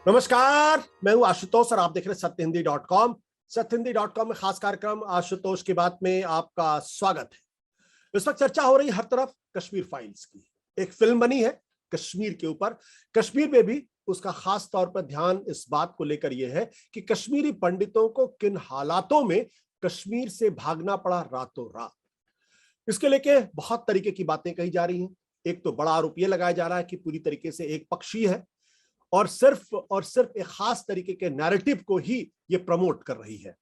नमस्कार, मैं हूं आशुतोष और आप देख रहे हैं सत्यहिंदी.com। सत्यहिंदी.com में खास कार्यक्रम आशुतोष की बात में आपका स्वागत है। इस वक्त चर्चा हो रही है हर तरफ कश्मीर फाइल्स की। एक फिल्म बनी है कश्मीर के ऊपर। कश्मीर में भी उसका खास तौर पर ध्यान इस बात को लेकर यह है कि कश्मीरी पंडितों को किन हालातों में कश्मीर से भागना पड़ा रातों रात। इसके लेके बहुत तरीके की बातें कही जा रही हैं। एक तो बड़ा आरोप यह लगाया जा रहा है कि पूरी तरीके से एक पक्षी है और सिर्फ एक खास तरीके के नैरेटिव को ही ये प्रमोट कर रही है।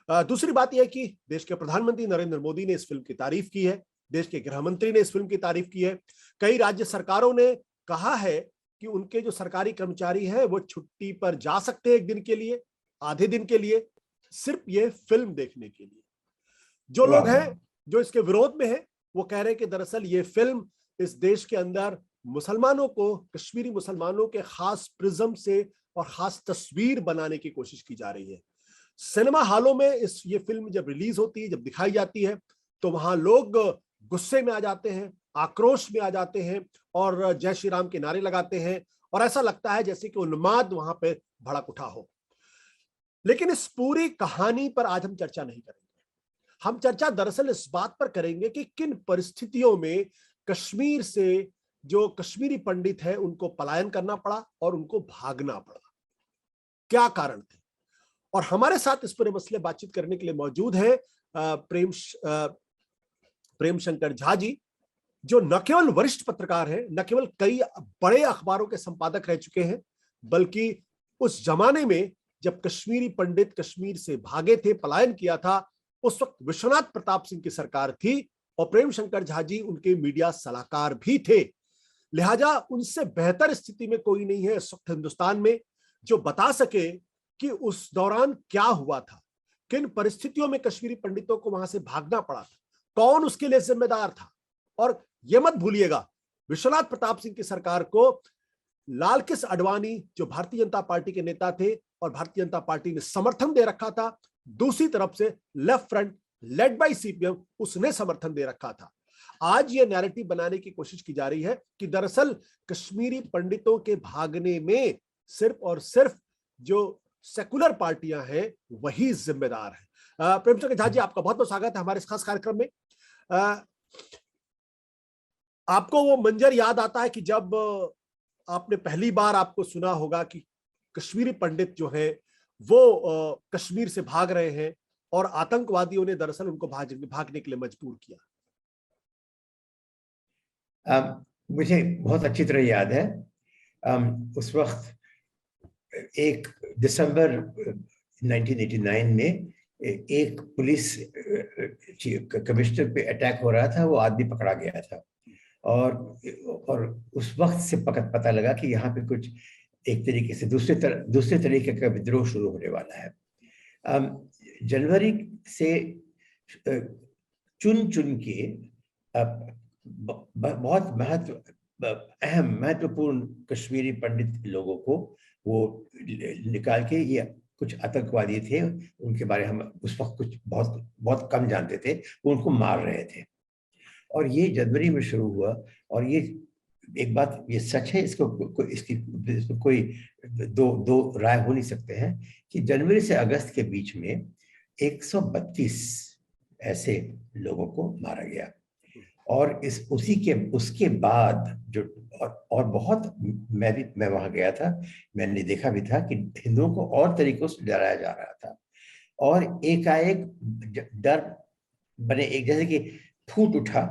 दूसरी बात यह है कि देश के प्रधानमंत्री नरेंद्र मोदी ने इस फिल्म की तारीफ की है। देश के गृह मंत्री ने इस फिल्म की तारीफ की है। कई राज्य सरकारों ने कहा है कि उनके जो सरकारी कर्मचारी हैं वो छुट्टी पर जा सकते हैं एक दिन के लिए, आधे दिन के लिए, सिर्फ ये फिल्म देखने के लिए। जो लोग हैं जो इसके विरोध में हैं वो कह रहे हैं कि दरअसल ये फिल्म इस देश के अंदर मुसलमानों को, कश्मीरी मुसलमानों के खास प्रिज्म से और खास तस्वीर बनाने की कोशिश की जा रही है। सिनेमा हॉलों में ये फिल्म जब रिलीज होती है, जब दिखाई जाती है, तो वहां लोग गुस्से में आ जाते हैं, आक्रोश में आ जाते हैं और जय श्री राम के नारे लगाते हैं और ऐसा लगता है जैसे कि उन्माद वहां पे भड़क उठा हो। लेकिन इस पूरी कहानी पर आज हम चर्चा नहीं करेंगे। हम चर्चा दरअसल इस बात पर करेंगे कि किन परिस्थितियों में कश्मीर से जो कश्मीरी पंडित है उनको पलायन करना पड़ा और उनको भागना पड़ा, क्या कारण थे। और हमारे साथ इस पूरे मसले बातचीत करने के लिए मौजूद है प्रेम शंकर झा जी, जो न केवल वरिष्ठ पत्रकार हैं, न केवल कई बड़े अखबारों के संपादक रह चुके हैं, बल्कि उस जमाने में जब कश्मीरी पंडित कश्मीर से भागे थे, पलायन किया था, उस वक्त विश्वनाथ प्रताप सिंह की सरकार थी और प्रेम शंकर झा जी उनके मीडिया सलाहकार भी थे। लिहाजा उनसे बेहतर स्थिति में कोई नहीं है इस वक्त हिंदुस्तान में जो बता सके कि उस दौरान क्या हुआ था, किन परिस्थितियों में कश्मीरी पंडितों को वहां से भागना पड़ा था, कौन उसके लिए जिम्मेदार था। और यह मत भूलिएगा, विश्वनाथ प्रताप सिंह की सरकार को लाल कृष्ण आडवाणी जो भारतीय जनता पार्टी के नेता थे और भारतीय जनता पार्टी ने समर्थन दे रखा था, दूसरी तरफ से left front led by CPM उसने समर्थन दे रखा था। आज ये नैरेटिव बनाने की कोशिश की जा रही है कि दरअसल कश्मीरी पंडितों के भागने में सिर्फ और सिर्फ जो सेकुलर पार्टियां हैं वही जिम्मेदार है। प्रेम शंकर झा जी, आपका बहुत बहुत स्वागत है हमारे इस खास कार्यक्रम में। आपको वो मंजर याद आता है कि जब आपने पहली बार आपको सुना होगा कि कश्मीरी पंडित जो है वो कश्मीर से भाग रहे हैं और आतंकवादियों ने दरअसल उनको भागने के लिए मजबूर किया? मुझे बहुत अच्छी तरह याद है। उस वक्त 1 दिसंबर 1989 में एक पुलिस कमिश्नर पे अटैक हो रहा था, वो आदमी पकड़ा गया था और उस वक्त से पता लगा कि यहाँ पे कुछ एक तरीके से दूसरे तरीके का विद्रोह शुरू होने वाला है। जनवरी से चुन के बहुत महत्वपूर्ण कश्मीरी पंडित लोगों को वो निकाल के, ये कुछ आतंकवादी थे उनके बारे में हम उस वक्त कुछ बहुत कम जानते थे, वो उनको मार रहे थे। और ये जनवरी में शुरू हुआ। और ये एक बात ये सच है, इसको कोई दो राय हो नहीं सकते हैं कि जनवरी से अगस्त के बीच में 132 ऐसे लोगों को मारा गया। और उसके बाद जो और बहुत मैं वहां गया था, मैंने देखा भी था कि हिंदुओं को और तरीकों से डराया जा रहा था और एकाएक डर बने, एक जैसे कि फूट उठा,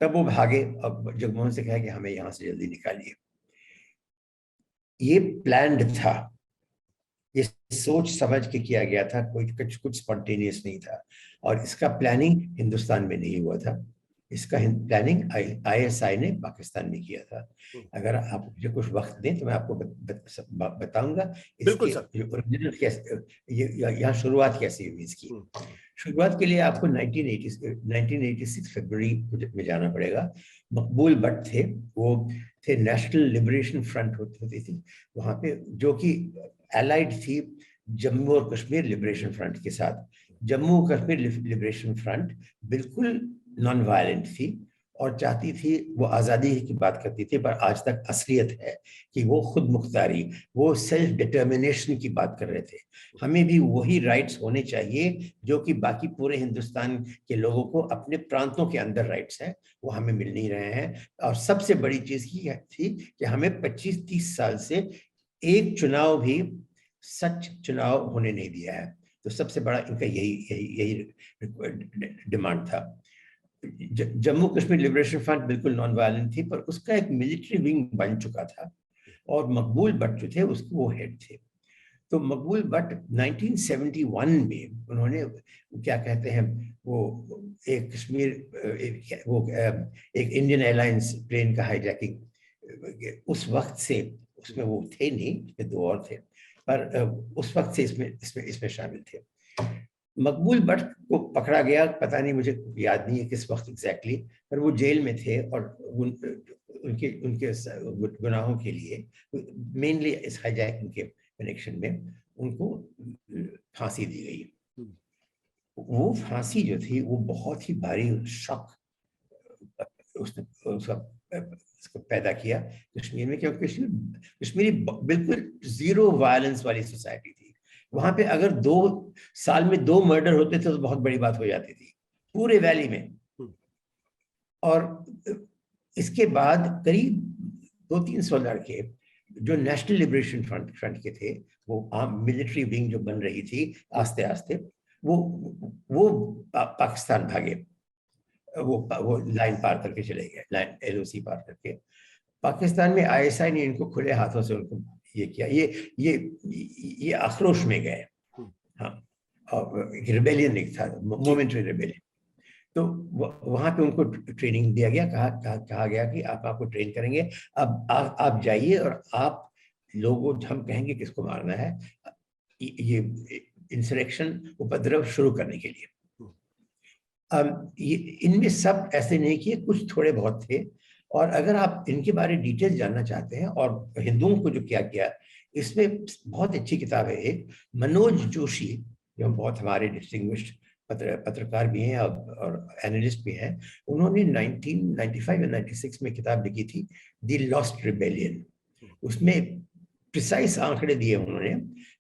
तब वो भागे और जगमोहन से कहा कि हमें यहां से जल्दी निकालिए। ये प्लान्ड था, ये सोच समझ के किया गया था, कोई कुछ स्पॉन्टेनियस नहीं था। और इसका प्लानिंग हिंदुस्तान में नहीं हुआ था, इसका प्लानिंग ISI ने पाकिस्तान में किया था। अगर आप मुझे कुछ वक्त दें तो मैं आपको बताऊंगा इसकी ओरिजिनल यहाँ शुरुआत कैसे हुई इसकी। शुरुआत के लिए आपको 1986 फरवरी में जाना पड़ेगा। मकबूल भट्ट थे, वो थे नेशनल लिबरेशन फ्रंट होती थी वहां पे, जो कि एलाइड थी जम्मू और कश्मीर लिबरेशन फ्रंट के साथ। जम्मू कश्मीर लिबरेशन फ्रंट बिल्कुल नॉन वायलेंट थी और चाहती थी, वो आज़ादी की बात करती थी, पर आज तक असलियत है कि वो खुद मुख्तारी, वो सेल्फ डिटर्मिनेशन की बात कर रहे थे। हमें भी वही राइट्स होने चाहिए जो कि बाकी पूरे हिंदुस्तान के लोगों को अपने प्रांतों के अंदर राइट्स हैं, वो हमें मिल नहीं रहे हैं। और सबसे बड़ी चीज की थी कि हमें 25-30 साल से एक चुनाव भी सच चुनाव होने नहीं दिया है। तो सबसे बड़ा इनका यही यही यही डिमांड था। जम्मू कश्मीर लिबरेशन फ्रंट बिल्कुल नॉन वायलेंट थी, पर उसका एक मिलिट्री विंग बन चुका था और मकबूल भट्ट जो थे उसके वो हेड थे। तो मकबूल भट्ट 1971 में उन्होंने क्या कहते हैं, वो एक कश्मीर एक इंडियन एयरलाइंस प्लेन का हाईजैकिंग, उस वक्त से उसमें वो थे नहीं, उसमें दो और थे, पर उस वक्त से इसमें शामिल थे। मकबूल भट्ट को पकड़ा गया, पता नहीं, मुझे याद नहीं है किस वक्त एग्जैक्टली, पर वो जेल में थे और उनके उनके गुनाहों के लिए, मेनली इस हाईजैकिंग के कनेक्शन में, उनको फांसी दी गई। वो फांसी जो थी वो बहुत ही भारी शॉक उसको पैदा किया कश्मीर में, क्योंकि कश्मीरी बिल्कुल जीरो वायलेंस वाली सोसाइटी थी। वहां पे अगर 2 साल में 2 मर्डर होते थे तो बहुत बड़ी बात हो जाती थी पूरे वैली में। और इसके बाद करीब 200-300 लड़के जो नेशनल लिबरेशन फ्रंट के थे, वो आम मिलिट्री विंग जो बन रही थी आस्ते आस्ते, वो पाकिस्तान भागे, वो लाइन पार करके चले गए, लाइन LOC पार करके पाकिस्तान में। ISI ने इनको खुले हाथों से उनको ये किया, ये आक्रोश में गए। हाँ, और रिबेलियन एक था, मोमेंटरी रिबेलियन। तो वहां पे उनको ट्रेनिंग दिया गया, कहा गया कि आपको ट्रेन करेंगे, अब आप जाइए और आप लोगों, हम कहेंगे किसको मारना है, ये इंसरेक्शन, उपद्रव शुरू करने के लिए। ये इनमें सब ऐसे नहीं किए, कुछ थोड़े बहुत थे। और अगर आप इनके बारे में डिटेल जानना चाहते हैं और हिंदुओं को जो क्या किया, इसमें बहुत अच्छी किताब है एक, मनोज जोशी, जो बहुत हमारे डिस्टिंग्विश्ड पत्रकार भी हैं और एनालिस्ट भी हैं। उन्होंने 1995 या 96 में किताब लिखी थी, द लॉस्ट रिबेलियन। उसमें प्रिसाइज आंकड़े दिए उन्होंने,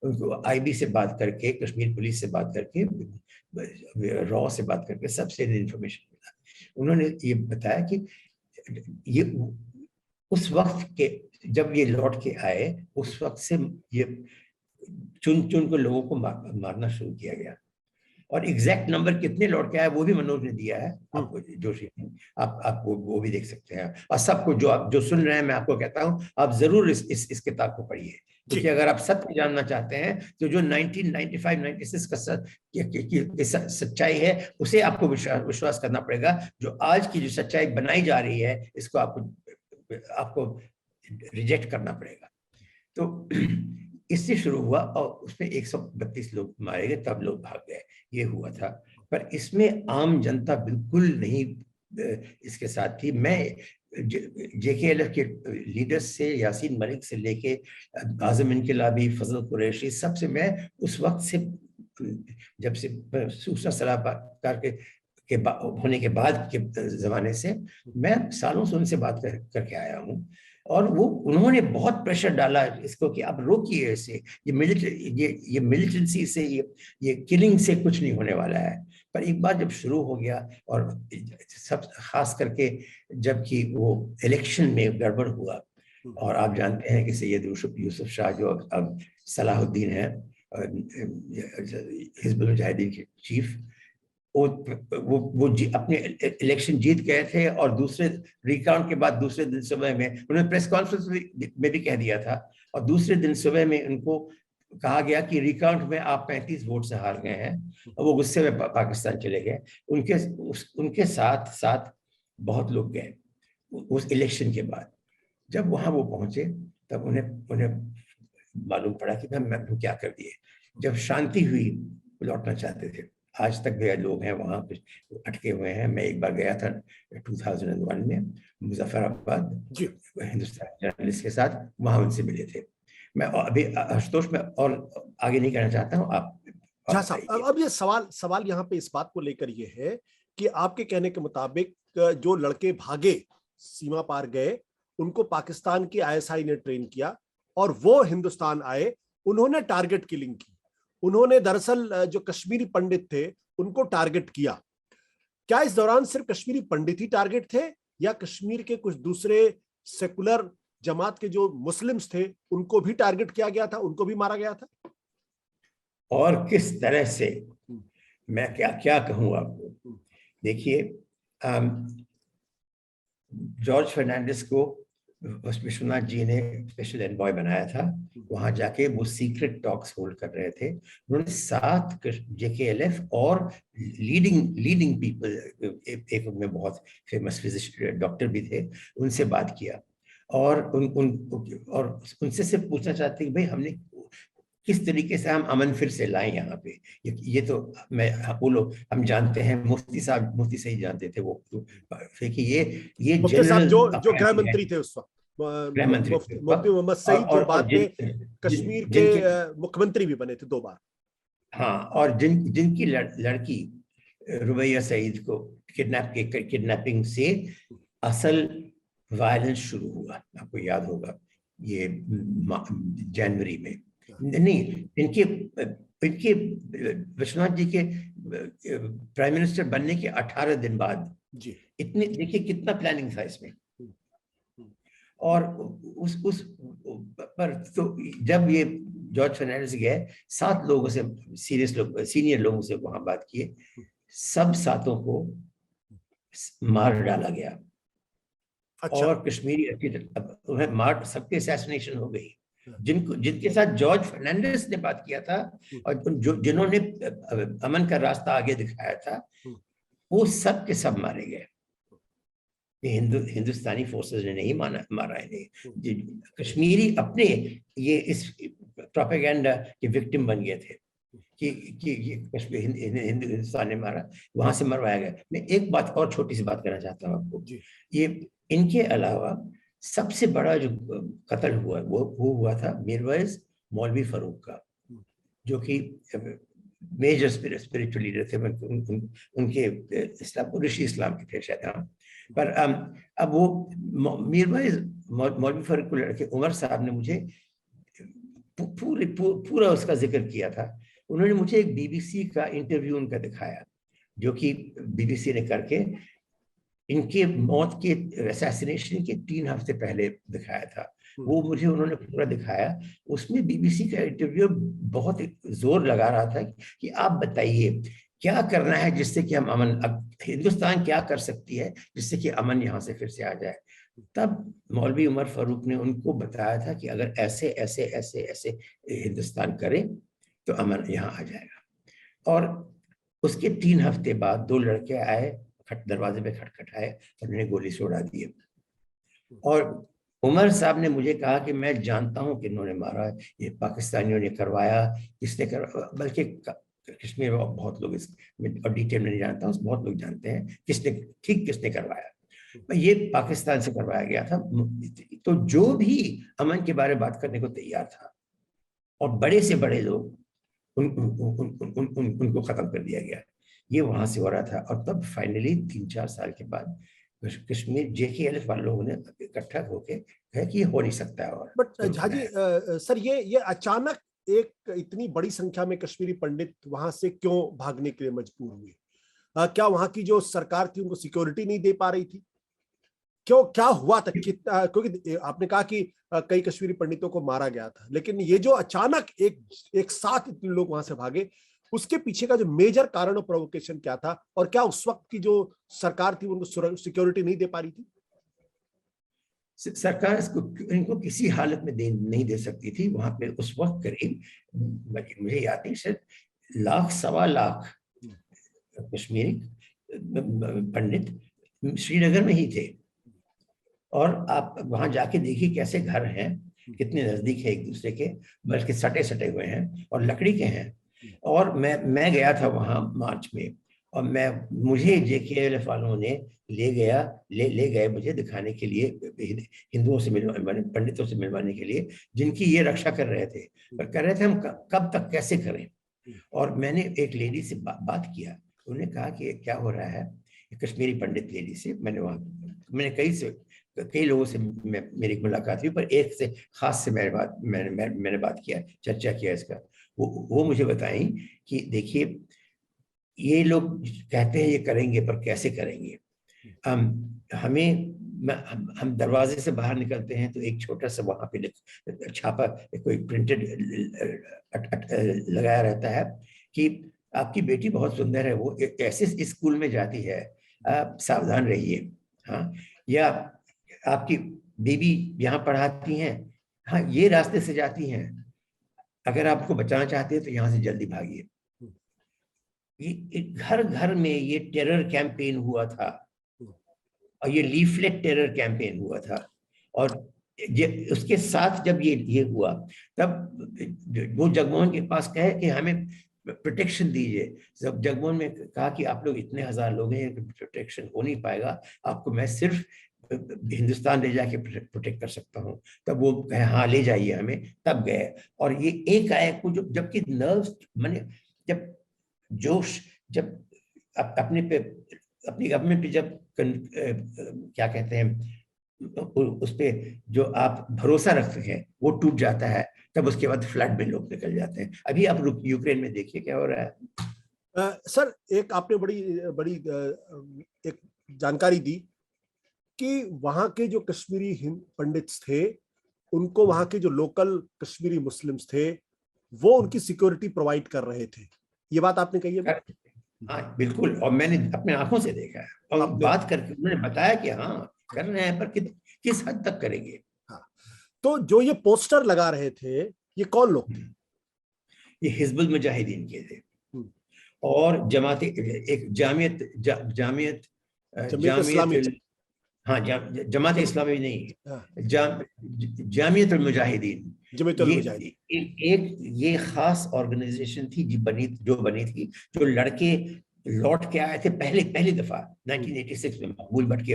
उनको IB से बात करके, कश्मीर पुलिस से बात करके, रॉ से बात करके, सबसे इंफॉर्मेशन मिला। उन्होंने ये बताया कि ये उस वक्त के, जब ये लौट के आए, उस वक्त से ये चुन को लोगों को मारना शुरू किया गया। और एग्जैक्ट नंबर कितने लौट के आए वो भी मनोज ने दिया है आपको, जोशी ने, आप वो भी देख सकते हैं। और सबको जो सुन रहे हैं, मैं आपको कहता हूं, आप जरूर इस किताब को पढ़िए, क्योंकि अगर आप सत्य जानना चाहते हैं तो जो 1995-96 का सच्चाई है, उसे आपको विश्वास करना पड़ेगा। जो आज की जो सच्चाई बनाई जा रही है, इसको आपको रिजेक्ट करना पड़ेगा। तो इससे शुरू हुआ और उसमें 132 लोग मारे गए, तब लोग भाग गए, ये हुआ था। पर इसमें आम जनता बिल्कुल नहीं इसके साथ थी। मैं JKLF के लीडर्स से, यासीन मलिक से लेके आजम इनकलाबी, फजल कुरैशी, सबसे मैं उस वक्त से, जब से सूचना सलाहकार के होने के बाद के जमाने से, मैं सालों से उनसे बात करके आया हूँ। और उन्होंने बहुत प्रेशर डाला इसको कि आप रोकिए इसे, ये मिलिटेंसी से, ये किलिंग से कुछ नहीं होने वाला है। पर एक बार जब शुरू हो गया, और सब खास करके जबकि वो इलेक्शन में गड़बड़ हुआ, और आप जानते हैं कि सैयद यूसुफ शाह जो अब सलाहुद्दीन है, हिजबुल मुजाहिदीन के चीफ, वो अपने इलेक्शन जीत गए थे। और दूसरे रिकाउंट के बाद दूसरे दिन सुबह में उन्होंने प्रेस कॉन्फ्रेंस में भी कह दिया था, और दूसरे दिन सुबह में उनको कहा गया कि रिकाउंट में आप 35 वोट से हार गए हैं, और वो गुस्से में पाकिस्तान चले गए। उनके साथ बहुत लोग गए उस इलेक्शन के बाद। जब वहां वो पहुंचे, तब उन्हें मालूम पड़ा कि मैं क्या कर दिए। जब शांति हुई, लौटना चाहते थे। आज तक भी लोग हैं वहां पे अटके हुए हैं। मैं एक बार गया था 2001 में मुजफ्फराबाद हिंदुस्तान जर्नलिस्ट के साथ, वहां उनसे मिले थे। मैं अभी आशुतोष में और आगे नहीं कहना चाहता हूँ, आप साहब। अब ये सवाल यहाँ पे इस बात को लेकर ये है कि आपके कहने के मुताबिक जो लड़के भागे, सीमा पार गए, उनको पाकिस्तान की आईएसआई ने ट्रेन किया और वो हिंदुस्तान आए, उन्होंने टारगेट किलिंग की, उन्होंने दरअसल जो कश्मीरी पंडित थे उनको टारगेट किया। क्या इस दौरान सिर्फ कश्मीरी पंडित ही टारगेट थे या कश्मीर के कुछ दूसरे सेकुलर जमात के जो मुस्लिम्स थे उनको भी टारगेट किया गया था, उनको भी मारा गया था? और किस तरह से, मैं क्या क्या कहूँ आपको। देखिए, जॉर्ज फर्नांडिस को विश्वनाथ जी ने स्पेशल एनवॉय बनाया था। वहां जाके वो सीक्रेट टॉक्स होल्ड कर रहे थे। उन्होंने 7 JKLF और लीडिंग पीपल, एक उनमें बहुत फेमस फिजिशियन डॉक्टर भी थे, उनसे बात किया और और उनसे सिर्फ पूछना चाहते कि भाई हमने किस तरीके से हम अमन फिर से लाएं यहाँ पे। ये तो वो लोग हम जानते हैं, मुफ्ती से ही जानते थे वो, कि ये मुफ्ती साहब जनरल जो गृह मंत्री थे उस वक्त, गृह मंत्री थे मुफ्ती मोहम्मद सईद, जो बाद में कश्मीर के जिनके मुख्यमंत्री भी बने थे 2 बार। हाँ, और जिनकी लड़की रुबैया सईद को किडनैपिंग से असल वायलेंस शुरू हुआ, आपको याद होगा, ये जनवरी में। नहीं, इनके विश्वनाथ जी के प्राइम मिनिस्टर बनने के 18 दिन बाद जी। इतने, देखिए कितना प्लानिंग था इसमें। और उस पर तो जब ये जॉर्ज फर्नांडिस गए, 7 लोगों से, सीनियर लोगों से वहां बात किए, सब 7 को मार डाला गया। अच्छा। और कश्मीरी उन्हें मार, सबके असैसिनेशन हो गई। जिनके साथ जॉर्ज फर्नांडिस ने बात किया था और जिन्होंने अमन का रास्ता आगे दिखाया था, वो सब के सब मारे गए। हिंदुस्तानी फोर्सेस ने नहीं मारा इन्हें। कश्मीरी अपने ये इस प्रोपेगेंडा के विक्टिम बन गए थे कि हिंदुस्तान ने मारा, वहां से मरवाया गया। मैं एक बात और छोटी सी बात करना चाहता हूँ आपको। ये इनके अलावा सबसे बड़ा जो कत्ल हुआ वो हुआ था मीरवाइज मौलवी फारूक का, जो कि मेजर स्पिरिचुअल लीडर थे। उनके ऋषि इस्लाम के थे शायद। हाँ, पर अब वो मीरवाइज मौलवी फारूक को लड़के उमर साहब ने मुझे पूरा उसका जिक्र किया था। उन्होंने मुझे एक BBC का इंटरव्यू उनका दिखाया, जो कि BBC ने करके इनके मौत के असैसिनेशन के 3 हफ्ते पहले दिखाया था। वो मुझे उन्होंने पूरा दिखाया। उसमें BBC का इंटरव्यू बहुत जोर लगा रहा था कि आप बताइए क्या करना है जिससे कि हम अमन, अब हिंदुस्तान क्या कर सकती है जिससे कि अमन यहाँ से फिर से आ जाए। तब मौलवी उमर फारूक ने उनको बताया था कि अगर ऐसे ऐसे ऐसे ऐसे हिंदुस्तान करे तो अमन यहाँ आ जाएगा। और उसके 3 हफ्ते बाद 2 लड़के आए, दरवाजे पे खटखटाए और उन्हें गोली से उड़ा दी। और उमर साहब ने मुझे कहा कि मैं जानता हूं कि इन्होंने मारा, ये पाकिस्तानियों ने करवाया, किसने करवाया, बल्कि कश्मीर में बहुत लोग इस और डिटेल में नहीं जानता हूं, बहुत लोग जानते हैं किसने करवाया। ये पाकिस्तान से करवाया गया था। तो जो भी अमन के बारे में बात करने को तैयार था और बड़े से बड़े लोग, उनको खत्म कर दिया गया। ये वहां से हो रहा था। और तब फाइनली 3-4 साल के बाद कश्मीर JKLF वाले लोगों ने इकट्ठा होकर कहा कि ये हो नहीं सकता है। और बट झा जी, सर, ये अचानक एक इतनी बड़ी संख्या में कश्मीरी पंडित वहां से क्यों भागने के लिए मजबूर हुए? क्या वहां की जो सरकार थी उनको सिक्योरिटी नहीं दे पा रही थी? क्यों, क्या हुआ था? क्योंकि आपने कहा कि कई कश्मीरी पंडितों को मारा गया था, लेकिन ये जो अचानक एक साथ इतने लोग वहां से भागे, उसके पीछे का जो मेजर कारण और प्रोवोकेशन क्या था? और क्या उस वक्त की जो सरकार थी उनको सिक्योरिटी नहीं दे पा रही थी? सरकार इनको किसी हालत में नहीं दे सकती थी। वहां पे उस वक्त करीब, मुझे याद नहीं, शायद 1.25 लाख कश्मीरी पंडित श्रीनगर में ही थे। और आप वहां जाके देखिए कैसे घर हैं, कितने नजदीक है एक दूसरे के, बल्कि सटे हुए हैं और लकड़ी के हैं। और मैं गया था वहां मार्च में, और मुझे JKLF वालों ने ले गए मुझे दिखाने के लिए, हिंदुओं से मिलवाने, पंडितों से मिलवाने के लिए, जिनकी ये रक्षा कर रहे थे। पर कर रहे थे हम कब तक कैसे करें। और मैंने एक लेडी से बात किया, उन्होंने कहा कि क्या हो रहा है कश्मीरी पंडित लेडी से मैंने कई लोगों से मेरी मुलाकात हुई, पर एक से खास से मैंने बात किया, चर्चा किया इसका। वो मुझे बताई कि देखिए, ये लोग कहते हैं ये करेंगे, पर कैसे करेंगे? हम दरवाजे से बाहर निकलते हैं तो एक छोटा सा वहां पे छापा, कोई प्रिंटेड लगाया रहता है कि आपकी बेटी बहुत सुंदर है, वो ऐसे स्कूल में जाती है, आप सावधान रहिए। हाँ, या आपकी बेबी यहाँ पढ़ाती हैं, हाँ ये रास्ते से जाती हैं, अगर आपको बचाना चाहते हैं तो यहाँ से जल्दी भागिए। ये घर घर में ये टेरर कैंपेन हुआ था, और ये लीफलेट टेरर कैंपेन हुआ था। और उसके साथ जब ये हुआ, तब वो जगमोहन के पास कहे कि हमें प्रोटेक्शन दीजिए। जब जगमोहन ने कहा कि आप लोग इतने हजार लोग हैं, प्रोटेक्शन हो नहीं पाएगा, आपको मैं सिर्फ हिंदुस्तान ले जाके प्रोटेक्ट कर सकता हूँ। तब वो कहे हाँ ले जाइए हमें, तब गए। और ये एक आयक को जबकि नर्व्स, माने जब जोश, जब अपने गवर्नमेंट पे जब क्या कहते हैं, उस पे जो आप भरोसा रखते हैं वो टूट जाता है, तब उसके बाद फ्लड में लोग निकल जाते हैं। अभी आप यूक्रेन में देखिए क्या हो रहा है। सर, एक आपने बड़ी एक जानकारी दी कि वहां के जो कश्मीरी पंडित्स थे, उनको वहां के जो लोकल कश्मीरी मुस्लिम्स थे वो उनकी सिक्योरिटी प्रोवाइड कर रहे थे। ये बात आपने कही है? हाँ बिल्कुल, और मैंने अपने आंखों से देखा है, और बात करके उन्होंने बताया कि हाँ कर रहे हैं, पर किस हद तक करेंगे। हाँ, तो जो ये पोस्टर लगा रहे थे, ये कौन लोग थे? ये हिजबुल मुजाहिदीन के थे, और जमात इस्लामी नहीं, जामियतुल मुजाहिदीन, ये खास ऑर्गेनाइजेशन थी जो बनी थी, जो लड़के लौट के आए थे पहली दफा 1986 में मकबूल भट्ट के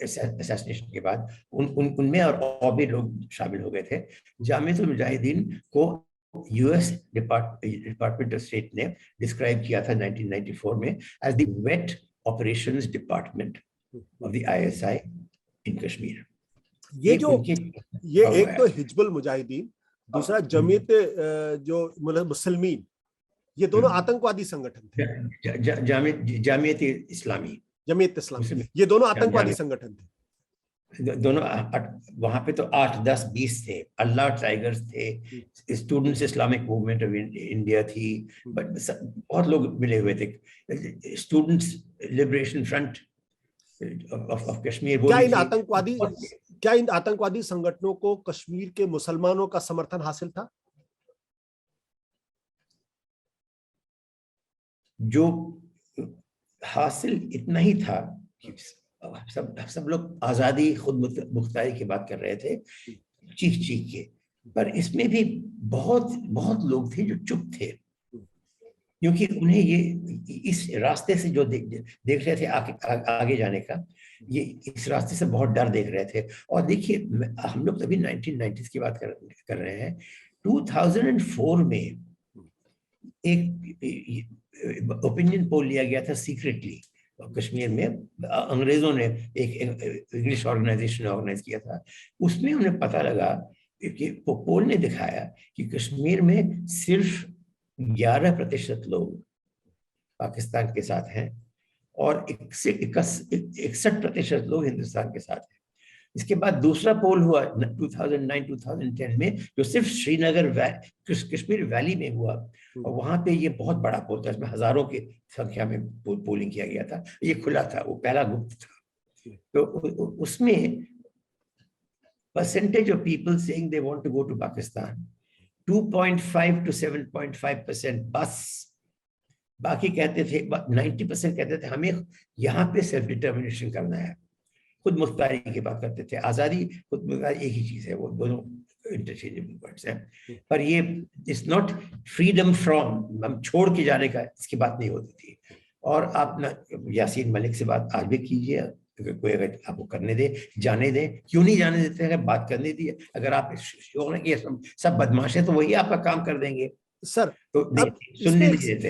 असैसिनेशन के बाद। उनमें और भी लोग शामिल हो गए थे। जामियतुल मुजाहिदीन को यूएस डिपार्टमेंट ऑफ स्टेट ने डिस्क्राइब किया था 1994 में as the wet operations department of the ISI in Kashmir. ये एक तो हिजबुल मुजाहिदीन, दूसरा जमीयत जो मुसलमीन, ये दोनों आतंकवादी संगठन थे। जमीयत इस्लामी, ये दोनों आतंकवादी संगठन थे। दोनों वहां पे तो 8, 10, 20 थे। अल्लाह टाइगर्स थे, students Islamic movement of India थी, बहुत लोग मिले हुए थे, students liberation front of Kashmir. क्या इन आतंकवादी संगठनों को कश्मीर के मुसलमानों का समर्थन हासिल था? जो हासिल इतना ही था कि सब लोग आजादी, खुद मुख्तारी की बात कर रहे थे, चीख के, पर इसमें भी बहुत लोग थे जो चुप थे, क्योंकि उन्हें ये इस रास्ते से जो देख रहे थे आगे जाने का, ये इस रास्ते से बहुत डर देख रहे थे। और देखिए, हम लोग तभी 1990s की बात कर रहे हैं। 2004 में एक ओपिनियन पोल लिया गया था सीक्रेटली कश्मीर में, अंग्रेजों ने एक इंग्लिश ऑर्गेनाइजेशन ऑर्गेनाइज किया था। उसमें उन्हें पता लगा कि पोल ने दिखाया कि कश्मीर में सिर्फ 11% लोग पाकिस्तान के साथ हैं और 61% लोग हिंदुस्तान के साथ हैं। इसके बाद दूसरा पोल हुआ 2009-2010 में, जो सिर्फ श्रीनगर कश्मीर वैली में हुआ, और वहां पे ये बहुत बड़ा पोल था, इसमें हजारों की संख्या में पोलिंग किया गया था। ये खुला था, वो पहला गुप्त था। तो उसमें percentage of people saying they want to go to Pakistan 2.5 to 7.5% बस। बाकी कहते थे, 90% कहते थे हमें यहाँ पे सेल्फ डिटर्मिनेशन करना है, खुद मुख्तारी की बात करते थे। आजादी, खुद मुख्तारी एक ही चीज है, वो दोनों इंटरचेंजेबल वर्ड्स हैं। पर ये इट्स नॉट फ्रीडम फ्रॉम, हम छोड़ के जाने का इसकी बात नहीं होती थी। और आप ना यासीन मलिक से बात आज भी कीजिए, कोई अगर आपको करने दे, जाने दे, क्यों नहीं जाने देते? अगर बात करने दी, अगर आप सब बदमाश है तो वही आपका काम कर देंगे सर। तो सुनने नहीं देते।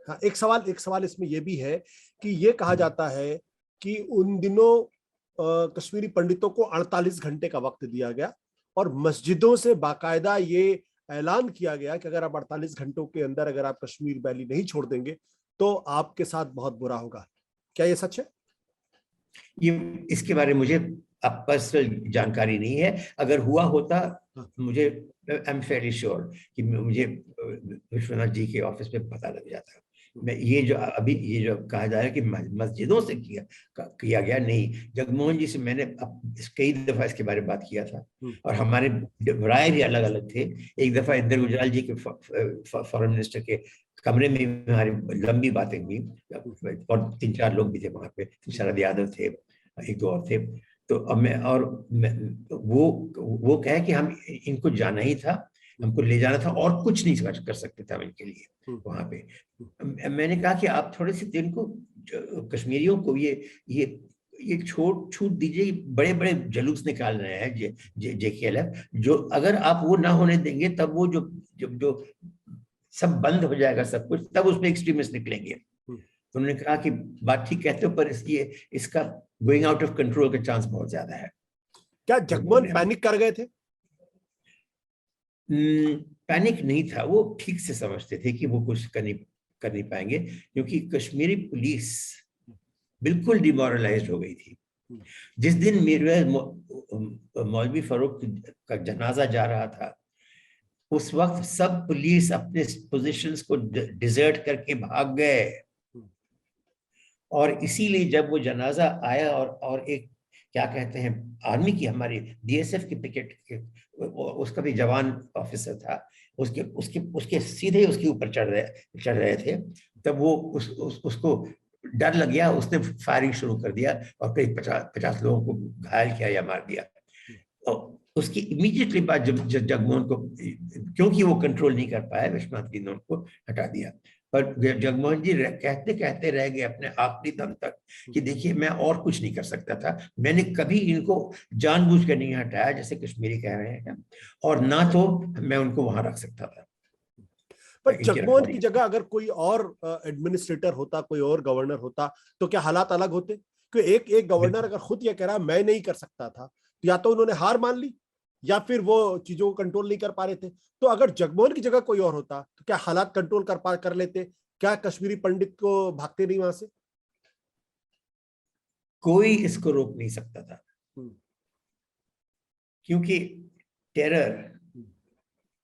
हाँ, एक सवाल इसमें यह भी है कि ये कहा जाता है कि उन दिनों कश्मीरी पंडितों को 48 घंटे का वक्त दिया गया और मस्जिदों से बाकायदा ये ऐलान किया गया कि अगर आप 48 घंटों के अंदर अगर आप कश्मीर वैली नहीं छोड़ देंगे तो आपके साथ बहुत बुरा होगा। क्या ये सच है? ये इसके बारे में मुझे अब पर्सनल जानकारी नहीं है। अगर हुआ होता मुझे, आई एम फेयरली श्योर कि मुझे विश्वनाथ जी के ऑफिस में पता लग जाता। मैं ये जो कहा जा रहा है कि मस्जिदों से किया गया, नहीं। जगमोहन जी से मैंने कई दफा इसके बारे में बात किया था और हमारे राय भी अलग अलग थे। एक दफा इंदिरा गुजराल जी के फॉरेन मिनिस्टर के कमरे में हमारी लंबी बातें हुई और 3-4 लोग भी थे वहां पे, शरद यादव थे, एक दो और थे। तो अब वो कहे कि हम इनको जाना ही था, हमको ले जाना था और कुछ नहीं कर सकते थे हम इनके लिए वहां पे। मैंने कहा कि आप थोड़े से दिन को कश्मीरियों को ये छूट दीजिए। बड़े बड़े जुलूस निकाल रहे हैं JKLF, जो अगर आप वो ना होने देंगे तब वो जो सब बंद हो जाएगा सब कुछ, तब उसमें एक्सट्रीमिस्ट निकलेंगे। तो उन्होंने कहा कि बात ठीक कहते हो, पर इसका गोइंग आउट ऑफ कंट्रोल का चांस बहुत ज्यादा है। क्या जगमोहन पैनिक कर गए थे? पैनिक नहीं था, वो ठीक से समझते थे कि वो कुछ कर नहीं पाएंगे, क्योंकि कश्मीरी पुलिस बिल्कुल डिमोरलाइज्ड हो गई थी। जिस दिन मौलवी फारूक का जनाजा जा रहा था, उस वक्त सब पुलिस अपने पोजीशंस को डिजर्ट करके भाग गए। और इसीलिए जब वो जनाजा आया और एक क्या कहते हैं आर्मी की, हमारी BSF की पिकेट उसका भी जवान ऑफिसर था, उसके सीधे उसके ऊपर चढ़ रहे थे, तब वो उसको डर लग गया, उसने फायरिंग शुरू कर दिया और करीब 50 लोगों को घायल किया या मार दिया। और उसकी इमीडिएटली बाद जब जगमोहन को, क्योंकि वो कंट्रोल नहीं कर पाया, विश्वनाथ जी ने उनको हटा दिया। पर जगमोहन जी कहते कहते रह गए अपने आखिरी दम तक कि देखिए मैं और कुछ नहीं कर सकता था, मैंने कभी इनको जानबूझ कर नहीं हटाया जैसे कश्मीरी कह रहे हैं, और ना तो मैं उनको वहां रख सकता था। पर जगमोहन की जगह अगर कोई और एडमिनिस्ट्रेटर होता, कोई और गवर्नर होता, तो क्या हालात अलग होते? क्योंकि एक गवर्नर अगर खुद ये कह रहा मैं नहीं कर सकता था, तो या तो उन्होंने हार मान ली या फिर वो चीजों को कंट्रोल नहीं कर पा रहे थे। तो अगर जगमोहन की जगह कोई और होता तो क्या हालात कंट्रोल कर लेते? क्या कश्मीरी पंडित को भागते नहीं वहां से? कोई इसको रोक नहीं सकता था, क्योंकि टेरर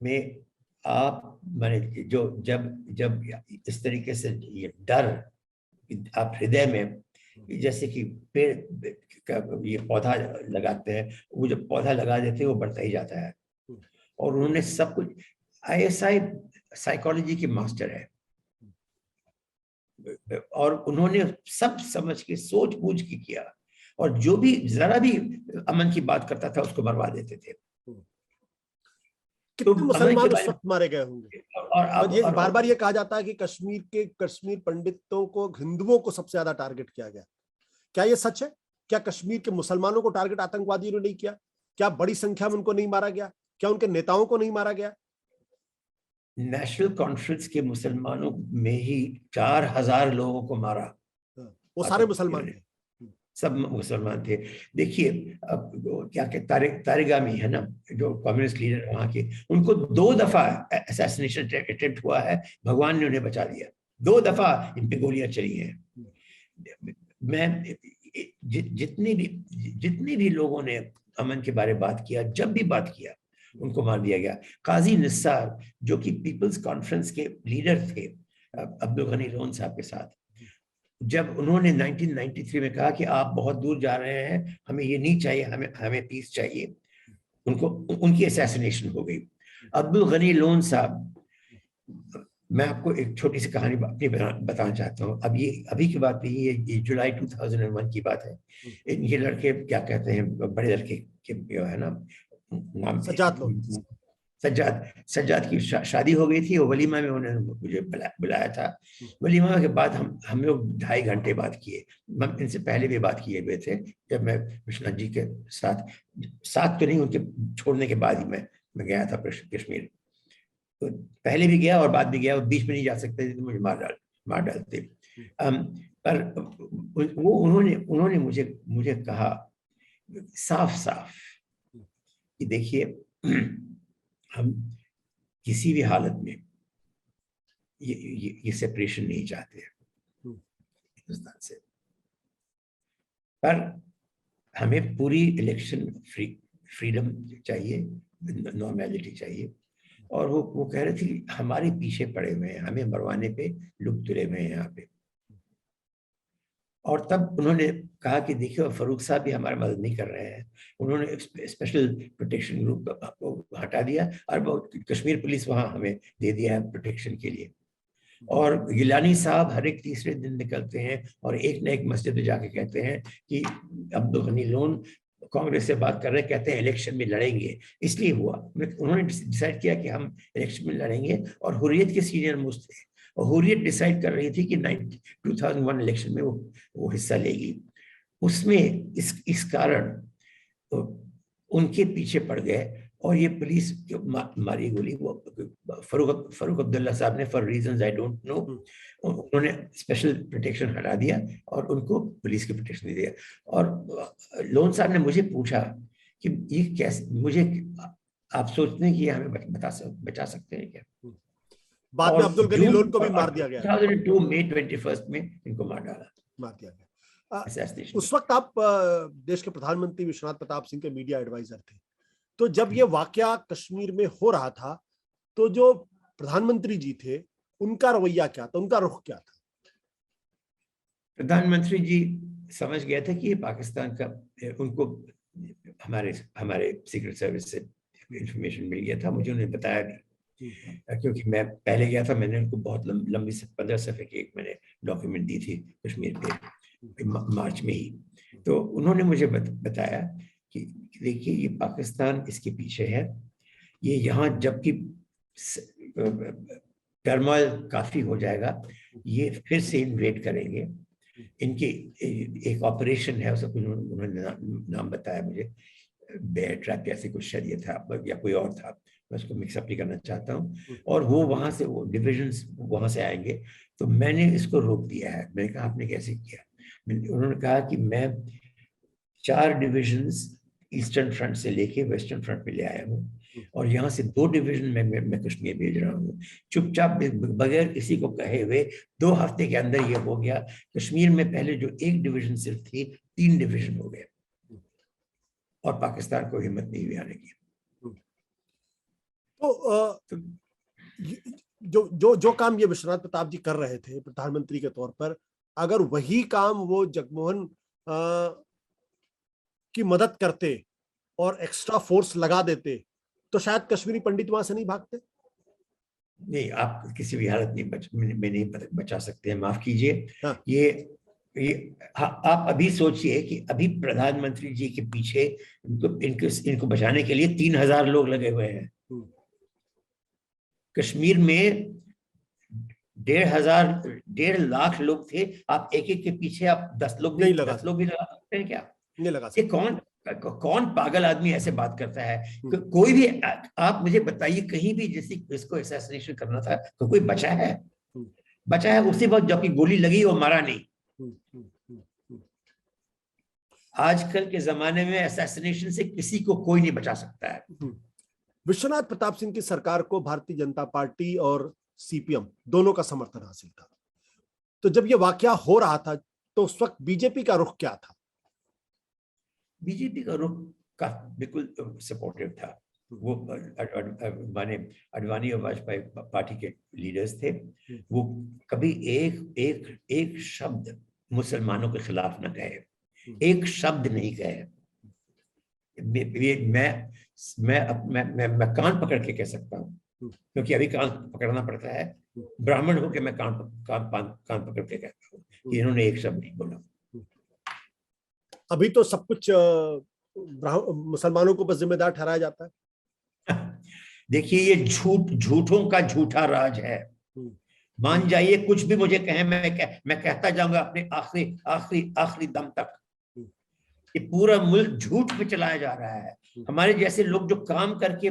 में आप माने जब इस तरीके से ये डर आप हृदय में, जैसे कि पेड़ का ये पौधा लगाते हैं, वो जब पौधा लगा देते हैं वो बढ़ता ही जाता है। और उन्होंने सब कुछ, ISI साइकोलॉजी के मास्टर है, और उन्होंने सब समझ के सोच बूझ के किया, और जो भी जरा भी अमन की बात करता था उसको मरवा देते थे। कितने मुसलमान उस वक्त मारे गए होंगे? और ये बार बार ये कहा जाता है कि कश्मीर पंडितों को, हिंदुओं को सबसे ज्यादा टारगेट किया गया। क्या ये सच है? क्या कश्मीर के मुसलमानों को टारगेट आतंकवादियों ने नहीं किया? क्या बड़ी संख्या में उनको नहीं मारा गया? क्या उनके नेताओं को नहीं मारा गया? नेशनल कॉन्फ्रेंस के मुसलमानों में ही 4000 लोगों को मारा। वो सारे मुसलमान थे, सब मुसलमान थे। देखिए अब क्या कहते, तारिगामी है ना, जो कम्युनिस्ट लीडर वहां के, उनको 2 दफा असैसिनेशन अटेम्प्ट हुआ है, भगवान ने उन्हें बचा दिया। 2 दफा इन पे गोलियां चली हैं। मैं जितने भी लोगों ने अमन के बारे में बात किया, जब भी बात किया, उनको मार दिया गया। काजी निस्सार जो कि पीपल्स कॉन्फ्रेंस के लीडर थे अब्दुल गनी लोन साहब के साथ, जब उन्होंने 1993 में कहा कि आप बहुत दूर जा रहे हैं, हमें ये नहीं चाहिए, हमें पीस चाहिए, उनकी असैसिनेशन हो गई। अब्दुल गनी लोन साहब, मैं आपको एक छोटी सी कहानी अपनी बताना चाहता हूँ। अभी की बात नहीं है, ये जुलाई 2001 की बात है। इनके लड़के क्या कहते हैं, बड़े लड़के के जो है ना, नाम सज्जाद की शादी हो गई थी, और वलीमा में उन्होंने मुझे बुलाया था। वलीमा के बाद हम लोग 2.5 घंटे बात किए। इनसे पहले भी बात किए हुए थे, जब मैं विश्वनाथ जी के साथ तो नहीं, उनके छोड़ने के बाद ही मैं गया था कश्मीर। तो पहले भी गया और बाद भी गया, बीच में नहीं जा सकते थे तो मुझे मार डालते। पर वो उन्होंने मुझे कहा साफ साफ कि देखिए, हम किसी भी हालत में ये सेपरेशन नहीं चाहते हिंदुस्तान से, पर हमें पूरी इलेक्शन फ्रीडम चाहिए, नॉर्मेलिटी चाहिए। और वो कह रहे थे हमारे पीछे पड़े हुए हैं, हमें मरवाने पे लोग तुले हुए हैं यहाँ पे। और तब उन्होंने कहा कि देखिए फारूक साहब भी हमारी मदद नहीं कर रहे हैं। उन्होंने स्पेशल प्रोटेक्शन ग्रुप हटा दिया और कश्मीर पुलिस वहां हमें दे दिया है प्रोटेक्शन के लिए। और गिलानी साहब हर एक तीसरे दिन निकलते हैं और एक न एक मस्जिद में जाके कहते हैं कि अब्दुल गनी लोन कांग्रेस से बात कर रहे हैं, कहते हैं इलेक्शन में लड़ेंगे। इसलिए हुआ, उन्होंने डिसाइड किया कि हम इलेक्शन में लड़ेंगे। और हुर्रियत के सीनियर मोस्ट थे, और हुर्रियत डिसाइड कर रही थी कि 2001 इलेक्शन में वो हिस्सा लेगी। उसमें इस कारण उनके पीछे पड़ गए और ये पुलिस मारी गोली। वो फारूक अब्दुल्ला साहब ने, for reasons I don't know, उन्होंने स्पेशल प्रोटेक्शन हटा दिया और उनको पुलिस की प्रोटेक्शन दे दिया। और लोन साहब ने मुझे पूछा कि ये कैसे, मुझे आप सोचते हैं कि ये हमें बचा सकते हैं क्या? बाद में अब्दुल गनी लोन को भी मार दिया गया। 2002 मई 21 में इनको मार दिया गया। assassination। उस वक्त आप देश के प्रधानमंत्री विश्वनाथ प्रताप सिंह के मीडिया एडवाइजर थे। तो जब ये वाकया कश्मीर में हो रहा था, तो जो प्रधानमंत्री जी थे उनका रवैया क्या था, उनका रुख क्या था? प्रधानमंत्री जी समझ गया था कि ये पाकिस्तान का, उनको हमारे सीक्रेट सर्विस से इंफॉर्मेशन मिल गया था। मुझे उन्होंने बताया नहीं, क्योंकि मैं पहले गया था। मैंने उनको बहुत लंबी 15 सफ़े की एक मैंने डॉक्यूमेंट दी थी कश्मीर पे मार्च में ही। तो उन्होंने मुझे बताया कि देखिए ये पाकिस्तान इसके पीछे है, ये यहाँ जबकि टर्मोइल काफी हो जाएगा, ये फिर से इन्वेड करेंगे। इनकी एक ऑपरेशन है, उसका उन्होंने नाम बताया मुझे, बेयर ट्रैप ऐसे कुछ शायद ये था या कोई और था, मैं उसको मिक्सअप नहीं करना चाहता हूँ। और वो वहां से, वो डिविजन्स वहां से आएंगे। तो मैंने इसको रोक दिया है। मैंने कहा आपने कैसे किया? उन्होंने कहा कि मैं 4 डिविजन्स ईस्टर्न फ्रंट से लेके वेस्टर्न फ्रंट में ले आया हूँ, और यहाँ से 2 डिवीजन मैं कश्मीर भेज रहा हूँ। चुपचाप बगैर किसी को कहे हुए 2 हफ्ते के अंदर ये हो गया। कश्मीर में पहले जो 1 डिवीजन सिर्फ थी, 3 डिवीजन हो गए, और पाकिस्तान को हिम्मत नहीं हुई आने की। तो जो काम ये विश्वनाथ प्रताप जी कर रहे थे प्रधानमंत्री के तौर पर, अगर वही काम वो जगमोहन की मदद करते और एक्स्ट्रा फोर्स लगा देते, तो शायद कश्मीरी पंडित वहां से नहीं भागते। नहीं, आप किसी भी हालत में नहीं बचा सकते हैं, माफ कीजिए। हाँ। आप अभी सोचिए कि अभी प्रधानमंत्री जी के पीछे इनको बचाने के लिए 3000 लोग लगे हुए हैं। कश्मीर में 1.5 लाख लोग थे। आप एक के पीछे आप 10 लोग भी लगा सकते हैं क्या? नहीं लगा सकते। कौन पागल आदमी ऐसे बात करता है? कोई भी, आप मुझे बताइए कहीं भी जिसको असैसिनेशन करना था तो कोई बचा है? बचा है उसी वक्त जबकि गोली लगी और मारा नहीं। आजकल के जमाने में असैसिनेशन से किसी को कोई नहीं बचा सकता है। विश्वनाथ प्रताप सिंह की सरकार को भारतीय जनता पार्टी और सीपीएम दोनों का समर्थन हासिल था। तो जब यह वाकया हो रहा था तो उस वक्त बीजेपी का रुख क्या था? बीजेपी का रुख का बिल्कुल सपोर्टिव था। वो माने अडवाणी और वाजपेयी पार्टी के लीडर्स थे। वो कभी एक शब्द मुसलमानों के खिलाफ न कहे, एक शब्द नहीं कहे। मैं कान पकड़ के कह सकता हूँ, क्योंकि अभी कान पकड़ना पड़ता है। ब्राह्मण होकर मैं कान पकड़ के कहता हूँ कि इन्होंने एक शब्द नहीं बोला। अभी तो सब कुछ मुसलमानों को बस जिम्मेदार ठहराया जाता है। देखिए ये झूठों का झूठा राज है। मान जाइए, कुछ भी मुझे कहें, मैं कहता जाऊंगा अपने आखिरी दम तक। ये पूरा मुल्क झूठ पे चलाया जा रहा है। हमारे जैसे लोग जो काम करके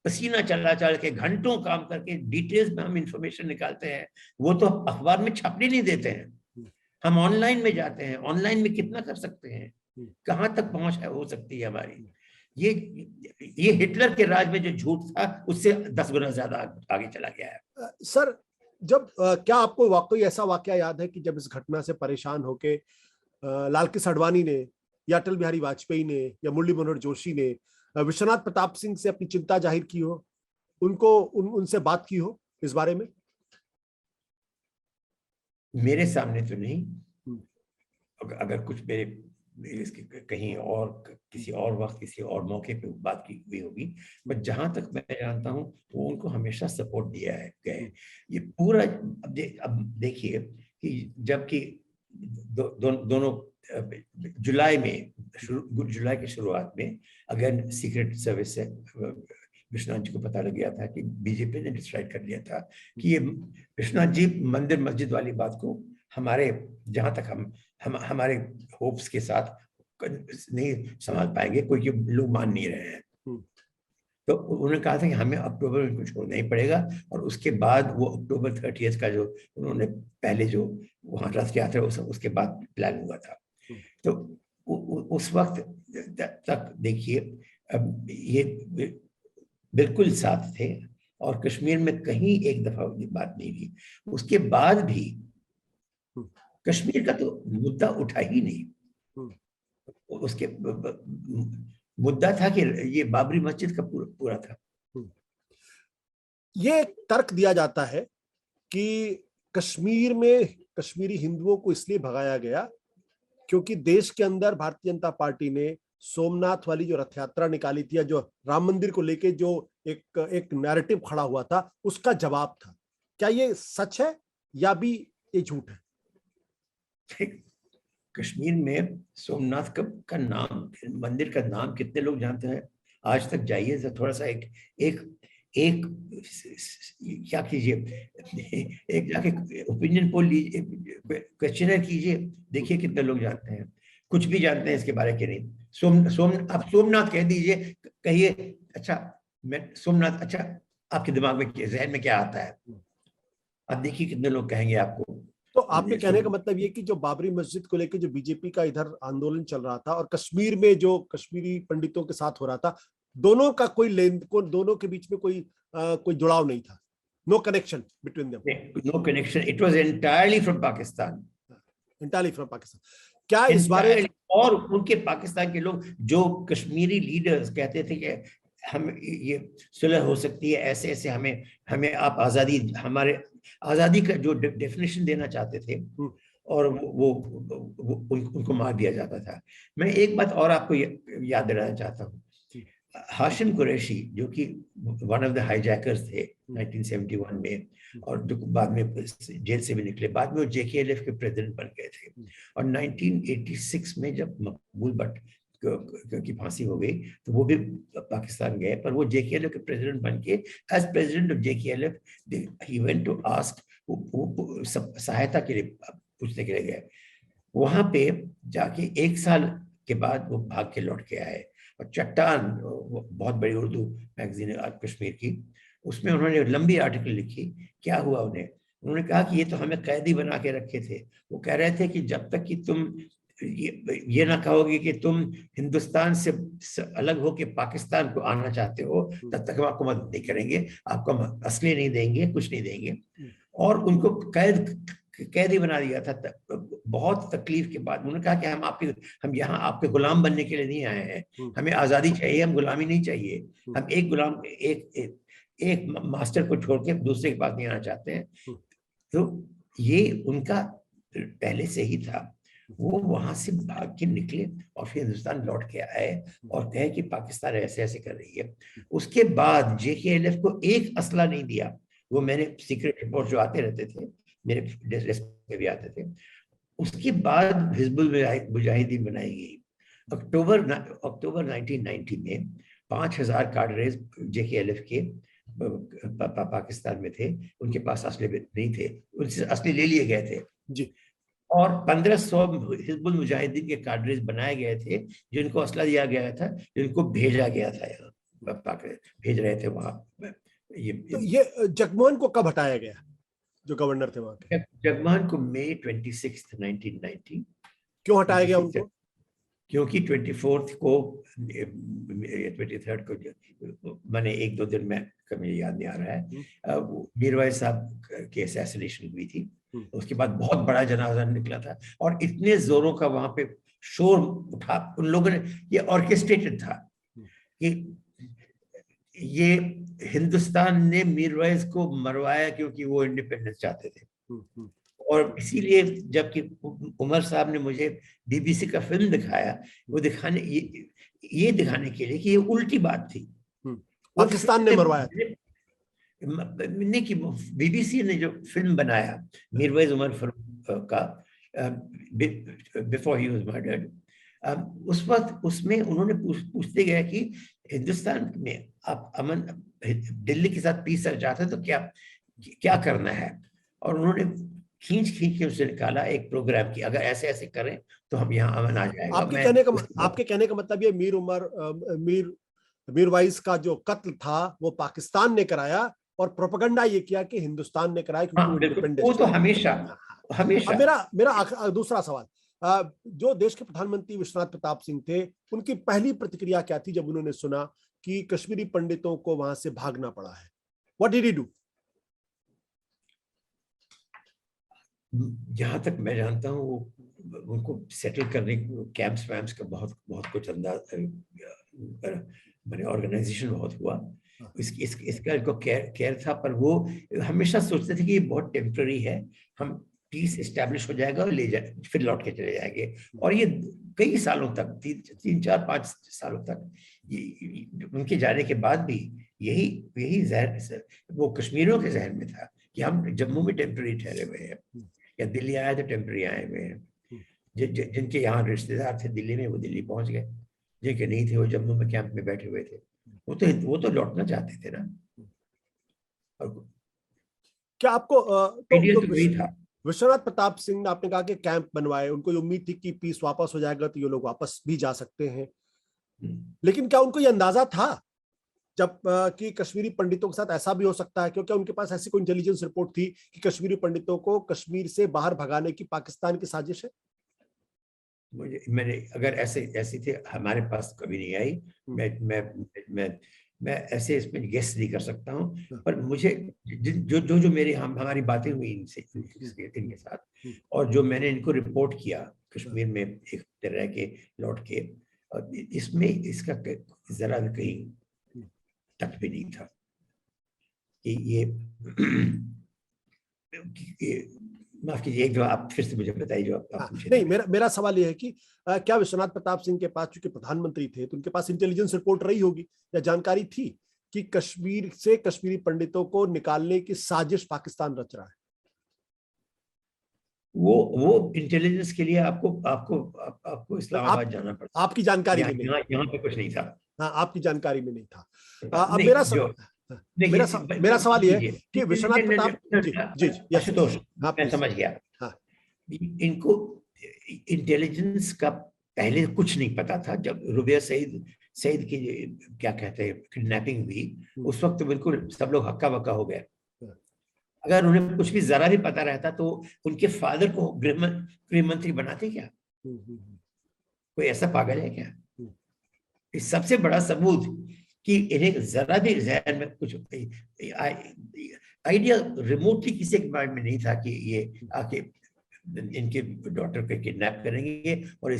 पसीना चला के घंटों काम करके डिटेल्स में हम इंफॉर्मेशन निकालते हैं, वो तो अखबार में छपने नहीं देते हैं। हम ऑनलाइन में जाते हैं, ऑनलाइन में कितना कर सकते हैं, कहाँ तक पहुंच हो सकती है हमारी। ये हिटलर के राज में जो झूठ था उससे 10 गुना ज्यादा आगे चला गया है। सर, जब क्या आपको वाकई ऐसा वाकया याद है कि जब इस घटना से परेशान होके लाल कृष्ण आडवाणी ने या अटल बिहारी वाजपेयी ने या मुरली मनोहर जोशी ने विश्वनाथ प्रताप सिंह से अपनी चिंता जाहिर की हो, उनसे बात की हो इस बारे में? मेरे सामने तो नहीं, अगर कुछ मेरे कहीं और किसी और वक्त किसी और मौके पे बात की हुई होगी, बट जहां तक मैं जानता हूं वो उनको हमेशा सपोर्ट दिया है गए। ये पूरा अब देखिए कि जबकि दोनों जुलाई की शुरुआत में अगर सीक्रेट सर्विस से विश्वनाथ जी को पता लग गया था कि बीजेपी ने डिसाइड कर लिया था कि ये विश्वनाथ जी मंदिर मस्जिद वाली बात को हमारे जहां तक हम हमारे होप्स के साथ नहीं संभाल पाएंगे, कोई लोग मान नहीं रहे हैं। तो उन्होंने कहा था कि हमें अक्टूबर में कुछ छोड़ना ही पड़ेगा, और उसके बाद वो अक्टूबर 30 का जो उन्होंने पहले जो वहां रथ यात्रा उसके बाद प्लान हुआ था। तो उस वक्त तक देखिए अब ये बिल्कुल साथ थे और कश्मीर में कहीं एक दफा बात नहीं हुई। उसके बाद भी कश्मीर का तो मुद्दा उठा ही नहीं। उसके मुद्दा था कि ये बाबरी मस्जिद का पूरा था। ये तर्क दिया जाता है कि कश्मीर में कश्मीरी हिंदुओं को इसलिए भगाया गया क्योंकि देश के अंदर भारतीय जनता पार्टी ने सोमनाथ वाली जो रथ यात्रा निकाली थी, या जो राम मंदिर को लेके जो एक नैरेटिव खड़ा हुआ था, उसका जवाब था। क्या ये सच है या भी ये झूठ है? कश्मीर में सोमनाथ का नाम, मंदिर का नाम कितने लोग जानते हैं? आज तक जाइए तो थोड़ा सा एक क्या कीजिए, एक जाके ओपिनियन पोल लीजिए, क्वेश्चनर कीजिए, देखिए कितने लोग जानते हैं। कुछ भी जानते हैं इसके बारे में नहीं। आप सोमनाथ कह दीजिए, कहिए अच्छा मैं सोमनाथ, अच्छा आपके दिमाग में जहन में क्या आता है? अब देखिए कितने लोग कहेंगे आपको। तो आपके कहने का मतलब ये कि जो बाबरी मस्जिद को लेकर जो बीजेपी का इधर आंदोलन चल रहा था और कश्मीर में जो कश्मीरी पंडितों के साथ हो रहा था, दोनों का दोनों के बीच में कोई जुड़ाव नहीं था, no connection between them? No connection, it was entirely from Pakistan. Entirely from Pakistan. क्या इस बारे, और उनके पाकिस्तान के लोग जो कश्मीरी लीडर्स कहते थे कि हम ये सुलह हो सकती है, ऐसे ऐसे हमें आप आजादी, हमारे आजादी का जो डेफिनेशन देना चाहते थे, और वो उनको मार दिया जाता था। मैं एक बात और आपको याद दिलाना चाहता हूँ। हाशिम कुरैशी जो कि वन ऑफ द हाईजैकर्स थे 1971 में, और जो बाद में जेल से भी निकले, बाद में वो JKLF के प्रेसिडेंट बन गए थे। और 1986 में जब मकबूल भट्ट की फांसी हो गई तो वो भी पाकिस्तान गए, पर वो JKLF के प्रेसिडेंट बन के as president of JKLF he went to ask, वो सहायता के लिए पूछने के लिए गए। वहां पे जाके 1 साल के बाद वो भाग के लौट के आए। और चट्टान बहुत बड़ी उर्दू मैगजीन है कश्मीर की, उसमें उन्होंने लंबी आर्टिकल लिखी। क्या हुआ उन्होंने कहा कि ये तो हमें कैदी बना के रखे थे। वो कह रहे थे कि जब तक कि तुम ये ना कहोगे कि तुम हिंदुस्तान से अलग होके पाकिस्तान को आना चाहते हो, तब तक हम आपको मदद नहीं करेंगे, आपको हम असली नहीं देंगे, कुछ नहीं देंगे। और उनको कैदी बना दिया था। बहुत तकलीफ के बाद उन्होंने कहा कि हम यहाँ आपके गुलाम बनने के लिए नहीं आए हैं, हमें आजादी चाहिए, हम गुलामी नहीं चाहिए। हम एक गुलाम एक मास्टर को छोड़ के दूसरे के पास नहीं आना चाहते हैं। तो ये उनका पहले से ही था। वो वहां से भाग के निकले और फिर हिंदुस्तान लौट के आए और कहे कि पाकिस्तान ऐसे ऐसे कर रही है। उसके बाद JKLF को एक असला नहीं दिया। वो मैंने सीक्रेट रिपोर्ट जो आते रहते थे, मेरे डेस्क पे भी आते थे। उसके बाद हिजबुल मुजाहिदीन बनाई गई। अक्टूबर 1990 में 5000 कार्डरेज JKLF के पाकिस्तान में थे। उनके पास असले नहीं थे, उनसे असले ले लिए गए थे जी। और 1500 हिजबुल मुजाहिदीन के कार्डरेज बनाए गए थे, जिनको असला दिया गया था, जिनको भेजा गया था, यहाँ भेज रहे थे वहां। ये जगमोहन को कब हटाया गया? जो गवर्नर थे वहां के? जगमान को मई 26 1990 क्यों हटाया गया उनको? क्योंकि 24 को 23 को मैंने 1-2 दिन में मुझे याद नहीं आ रहा है, मीरवाइज साहब के असैसिनेशन हुई थी। उसके बाद बहुत बड़ा जनाजा निकला था और इतने जोरों का वहां पे शोर उठा, उन लोगों ने, ये ऑर्केस्ट्रेटेड था कि ये हिंदुस्तान ने मीरवाइज को मरवाया क्योंकि वो इंडिपेंडेंस चाहते थे। और इसीलिए जबकि उमर साहब ने मुझे बीबीसी का फिल्म दिखाया, वो दिखाने ये दिखाने के लिए कि ये उल्टी बात थी, पाकिस्तान ने मरवाया नहीं, कि बीबीसी ने जो फिल्म बनाया मीरवाइज उमर फारूक का बिफोर ही वाज मर्डर्ड, उस वक्त उसमें उन्होंने पूछते गए कि हिंदुस्तान में आप अमन, दिल्ली के साथ पीस चाहते तो क्या करना है, और उन्होंने खींच के उसे निकाला एक प्रोग्राम की, अगर ऐसे ऐसे करें तो हम यहाँ अमन आ जाएगा। आपके कहने का मतलब ये मीरवाइज का जो कत्ल था वो पाकिस्तान ने कराया और प्रोपेगेंडा ये किया कि हिंदुस्तान ने कराया क्योंकि वो तो हमेशा। मेरा दूसरा सवाल, जो देश के प्रधानमंत्री विश्वनाथ प्रताप सिंह थे, उनकी पहली प्रतिक्रिया क्या थी जब उन्होंने सुना कि कश्मीरी पंडितों को वहां से भागना पड़ा है? What did he do? जहां तक मैं जानता हूँ वो उनको सेटल करने कैंप्स वैम्प्स का बहुत कुछ अंदाज, मैंने ऑर्गेनाइजेशन बहुत हुआ, इसका इनको केयर था, पर वो हमेशा सोचते थे कि ये बहुत टेम्पररी है, हम पीस एस्टैब्लिश हो जाएगा और फिर लौट के चले जाएंगे। और ये कई सालों तक, 3-4-5 सालों तक उनके जाने के बाद भी यही जहन वो कश्मीरियों के जहन में था कि हम जम्मू में टेम्पररी ठहरे हुए हैं या दिल्ली आए तो टेम्पररी आए हुए हैं। जिनके यहाँ रिश्तेदार थे दिल्ली में वो दिल्ली पहुंच गए, जिनके नहीं थे वो जम्मू में कैंप में बैठे हुए थे, वो तो लौटना चाहते थे ना। और क्या आपको तो था विश्वनाथ प्रताप सिंह ने, आपने कहा कि कैंप बनवाए, उनको उम्मीद थी कि पीस वापस हो जाएगा तो ये लोग वापस भी जा सकते हैं, लेकिन क्या उनको ये अंदाजा था जब कि कश्मीरी पंडितों के साथ ऐसा भी हो सकता है? क्योंकि उनके पास ऐसी कोई इंटेलिजेंस रिपोर्ट थी कि कश्मीरी पंडितों को कश्मीर से बाहर भगाने की पाकिस्तान की साजिश है? मैंने अगर ऐसी थे हमारे पास कभी नहीं आई। मैं ऐसे इसमें गेस नहीं कर सकता हूँ, पर मुझे जो मेरी हमारी बातें हुई इनके साथ और जो मैंने इनको रिपोर्ट किया कश्मीर में एक तरह के लौट के, इसमें इसका जरा भी कहीं तक भी नहीं था कि ये माफ कीजिए, एक जो आप फिर से मुझे बताइए जो आप नहीं, मेरा सवाल यह है कि क्या विश्वनाथ प्रताप सिंह के पास, चूंकि प्रधानमंत्री थे तो उनके पास इंटेलिजेंस रिपोर्ट रही होगी या जानकारी थी कि कश्मीर से कश्मीरी पंडितों को निकालने की साजिश पाकिस्तान रच रहा है? वो इंटेलिजेंस के लिए आपको इस्लामाबाद जाना पड़ता। आपकी जानकारी में नहीं? यहाँ पे कुछ नहीं था। हाँ, आपकी जानकारी में नहीं था। अब मेरा सवाल यह है कि विश्वनाथ प्रताप जी आशुतोष, मैं समझ गया। हाँ, इनको इंटेलिजेंस का पहले कुछ नहीं पता था। जब रुबिया सईद की क्या कहते हैं किडनैपिंग हुई, उस वक्त तो बिल्कुल सब लोग हक्का बक्का हो गए। अगर उन्हें कुछ भी जरा भी पता रहता तो उनके फादर को गृह मंत्री बनाते क्या? कोई ऐसा पागल है क्या? इस सबसे बड़ा सबूत कि इन्हें जरा भी जहन में कुछ आइडिया रिमोटली किसी के बारे में नहीं था कि ये आके इनके डॉटर को किडनैप करेंगे और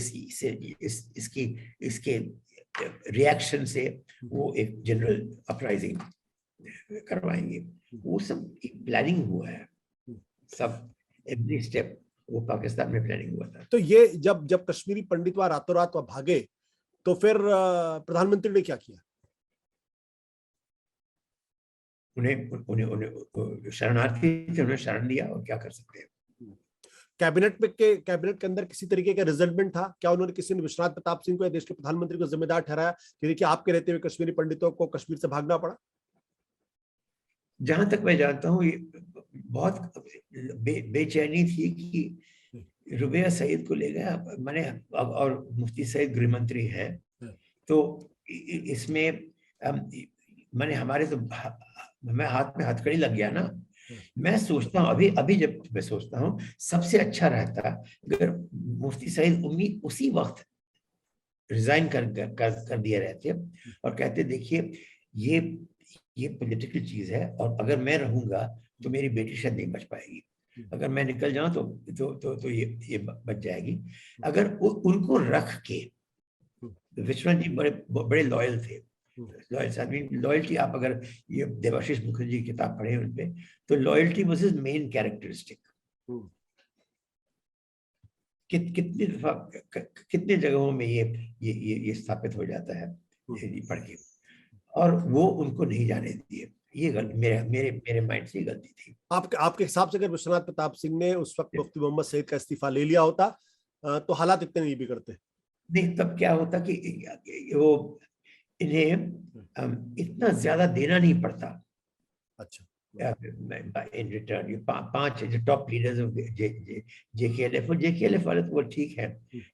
इसके रिएक्शन से वो एक जनरल अपराइजिंग करवाएंगे। वो सब प्लानिंग हुआ है, सब एवरी स्टेप वो पाकिस्तान में प्लानिंग हुआ था। तो ये जब कश्मीरी पंडित वहां रातों रात भागे तो फिर प्रधानमंत्री ने क्या किया? उन्हें शरणार्थी थे, उन्हें शरण दिया, और क्या कर सकते हैं। कैबिनेट के अंदर किसी तरीके का रिजल्टमेंट था क्या? उन्होंने किसी ने विश्वनाथ प्रताप सिंह को या देश के प्रधानमंत्री को जिम्मेदार ठहराया कि देखिए आपके रहते हुए कश्मीरी पंडितों को कश्मीर से भागना पड़ा? जहां तक मैं जानता हूँ बहुत बेचैनी थी कि रुबिया सईद को ले गया, मैंने, और मुफ्ती सईद गृह मंत्री है, तो इसमें मैंने हमारे तो मैं हाथ में हथकड़ी लग गया ना मैं सोचता हूँ अभी अभी जब मैं सोचता हूँ सबसे अच्छा रहता अगर मुफ्ती सईद उन्नी उसी वक्त रिजाइन कर दिया रहते और कहते देखिए ये ये पॉलिटिकल चीज है और अगर मैं रहूंगा तो मेरी बेटी शायद नहीं बच पाएगी, अगर मैं निकल जाऊं तो ये बच जाएगी। अगर उनको रख के, विश्वनाथ जी बड़े बड़े लॉयल थे, लॉयल आदमी। लॉयल्टी आप अगर ये देवाशीष मुखर्जी की किताब पढ़े उनपे, तो loyalty was his main characteristic. कितनी दफा कितने जगहों में ये स्थापित हो जाता है ये पढ़ के, और वो उनको नहीं जाने दिए। ये गलती मेरे मेरे मेरे माइंड से गलती थी। आपके हिसाब से अगर विश्वनाथ प्रताप सिंह ने उस वक्त मुफ्ती मोहम्मद सईद का इस्तीफा ले लिया होता तो हालात इतने नहीं बिगड़ते? नहीं, तब क्या होता कि वो इन्हें इतना ज्यादा देना नहीं पड़ता। अच्छा, इन रिटर्न ये पांच जो टॉप लीडर्स ऑफ जेकेएलएफ, और जेकेएलएफ वाले तो वो ठीक है,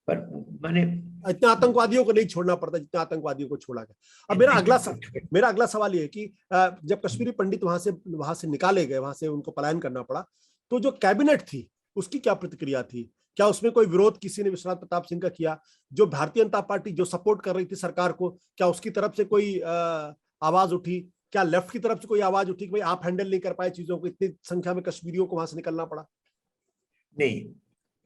पर मैंने इतना आतंकवादियों को नहीं छोड़ना पड़ता जितना आतंकवादियों को छोड़ा गया। अब मेरा अगला सवाल ये है कि जब कश्मीरी पंडित वहां से निकाले गए, वहां से उनको पलायन करना पड़ा, तो जो कैबिनेट थी उसकी क्या प्रतिक्रिया थी? क्या उसमें कोई विरोध किसी ने विश्वनाथ प्रताप सिंह का किया? जो भारतीय जनता पार्टी जो सपोर्ट कर रही थी सरकार को, क्या उसकी तरफ से कोई आवाज उठी? क्या लेफ्ट की तरफ से कोई आवाज उठी कि भाई आप हैंडल नहीं कर पाए चीजों को, इतनी संख्या में कश्मीरियों को वहां से निकलना पड़ा? नहीं,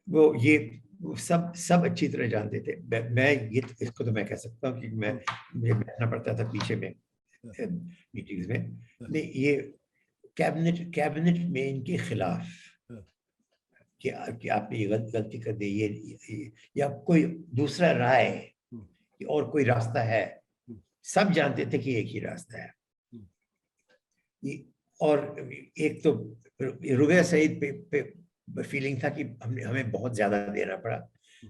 वो ये सब अच्छी तरह जानते थे। मैं ये इसको तो मैं कह सकता हूँ कि मुझे बैठना पड़ता था पीछे में मीटिंग्स में। नहीं, ये कैबिनेट में इनके खिलाफ कि आपने ये गलती कर दी, ये या कोई दूसरा राय और कोई रास्ता है, सब जानते थे कि एक ही रास्ता है। और एक तो रुबैया सईद पे फीलिंग था कि हमें बहुत ज्यादा देना पड़ा,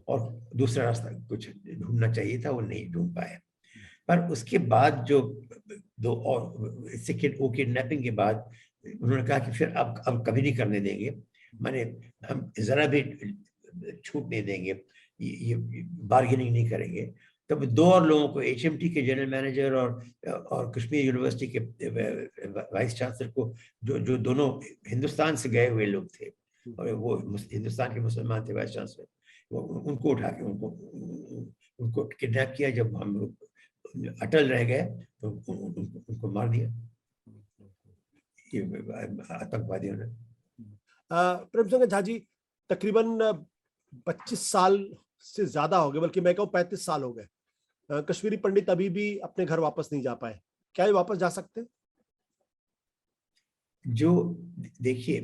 और दूसरा रास्ता कुछ ढूंढना चाहिए था, वो नहीं ढूंढ पाए। पर उसके बाद जो दो और इससे वो किडनैपिंग के बाद उन्होंने कहा कि फिर अब कभी नहीं करने देंगे, माने हम जरा भी छूट नहीं देंगे, ये बार्गेनिंग नहीं करेंगे। तब दो और लोगों को, एचएमटी के जनरल मैनेजर और कश्मीर यूनिवर्सिटी के वाइस चांसलर को, जो दोनों हिंदुस्तान से गए हुए लोग थे और वो हिंदुस्तान के मुसलमान थे वाइस चांसलर, उनको उठा के उनको किडनैप किया। जब हम अटल रह गए तो उनको मार दिया आतंकवादियों ने। प्रेम सिंह झा जी, तकरीबन 25 साल से ज्यादा हो गए, बल्कि मैं कहूँ 35 साल हो गए, कश्मीरी पंडित अभी भी अपने घर वापस नहीं जा पाए। क्या ये वापस जा सकते हैं? जो देखिए,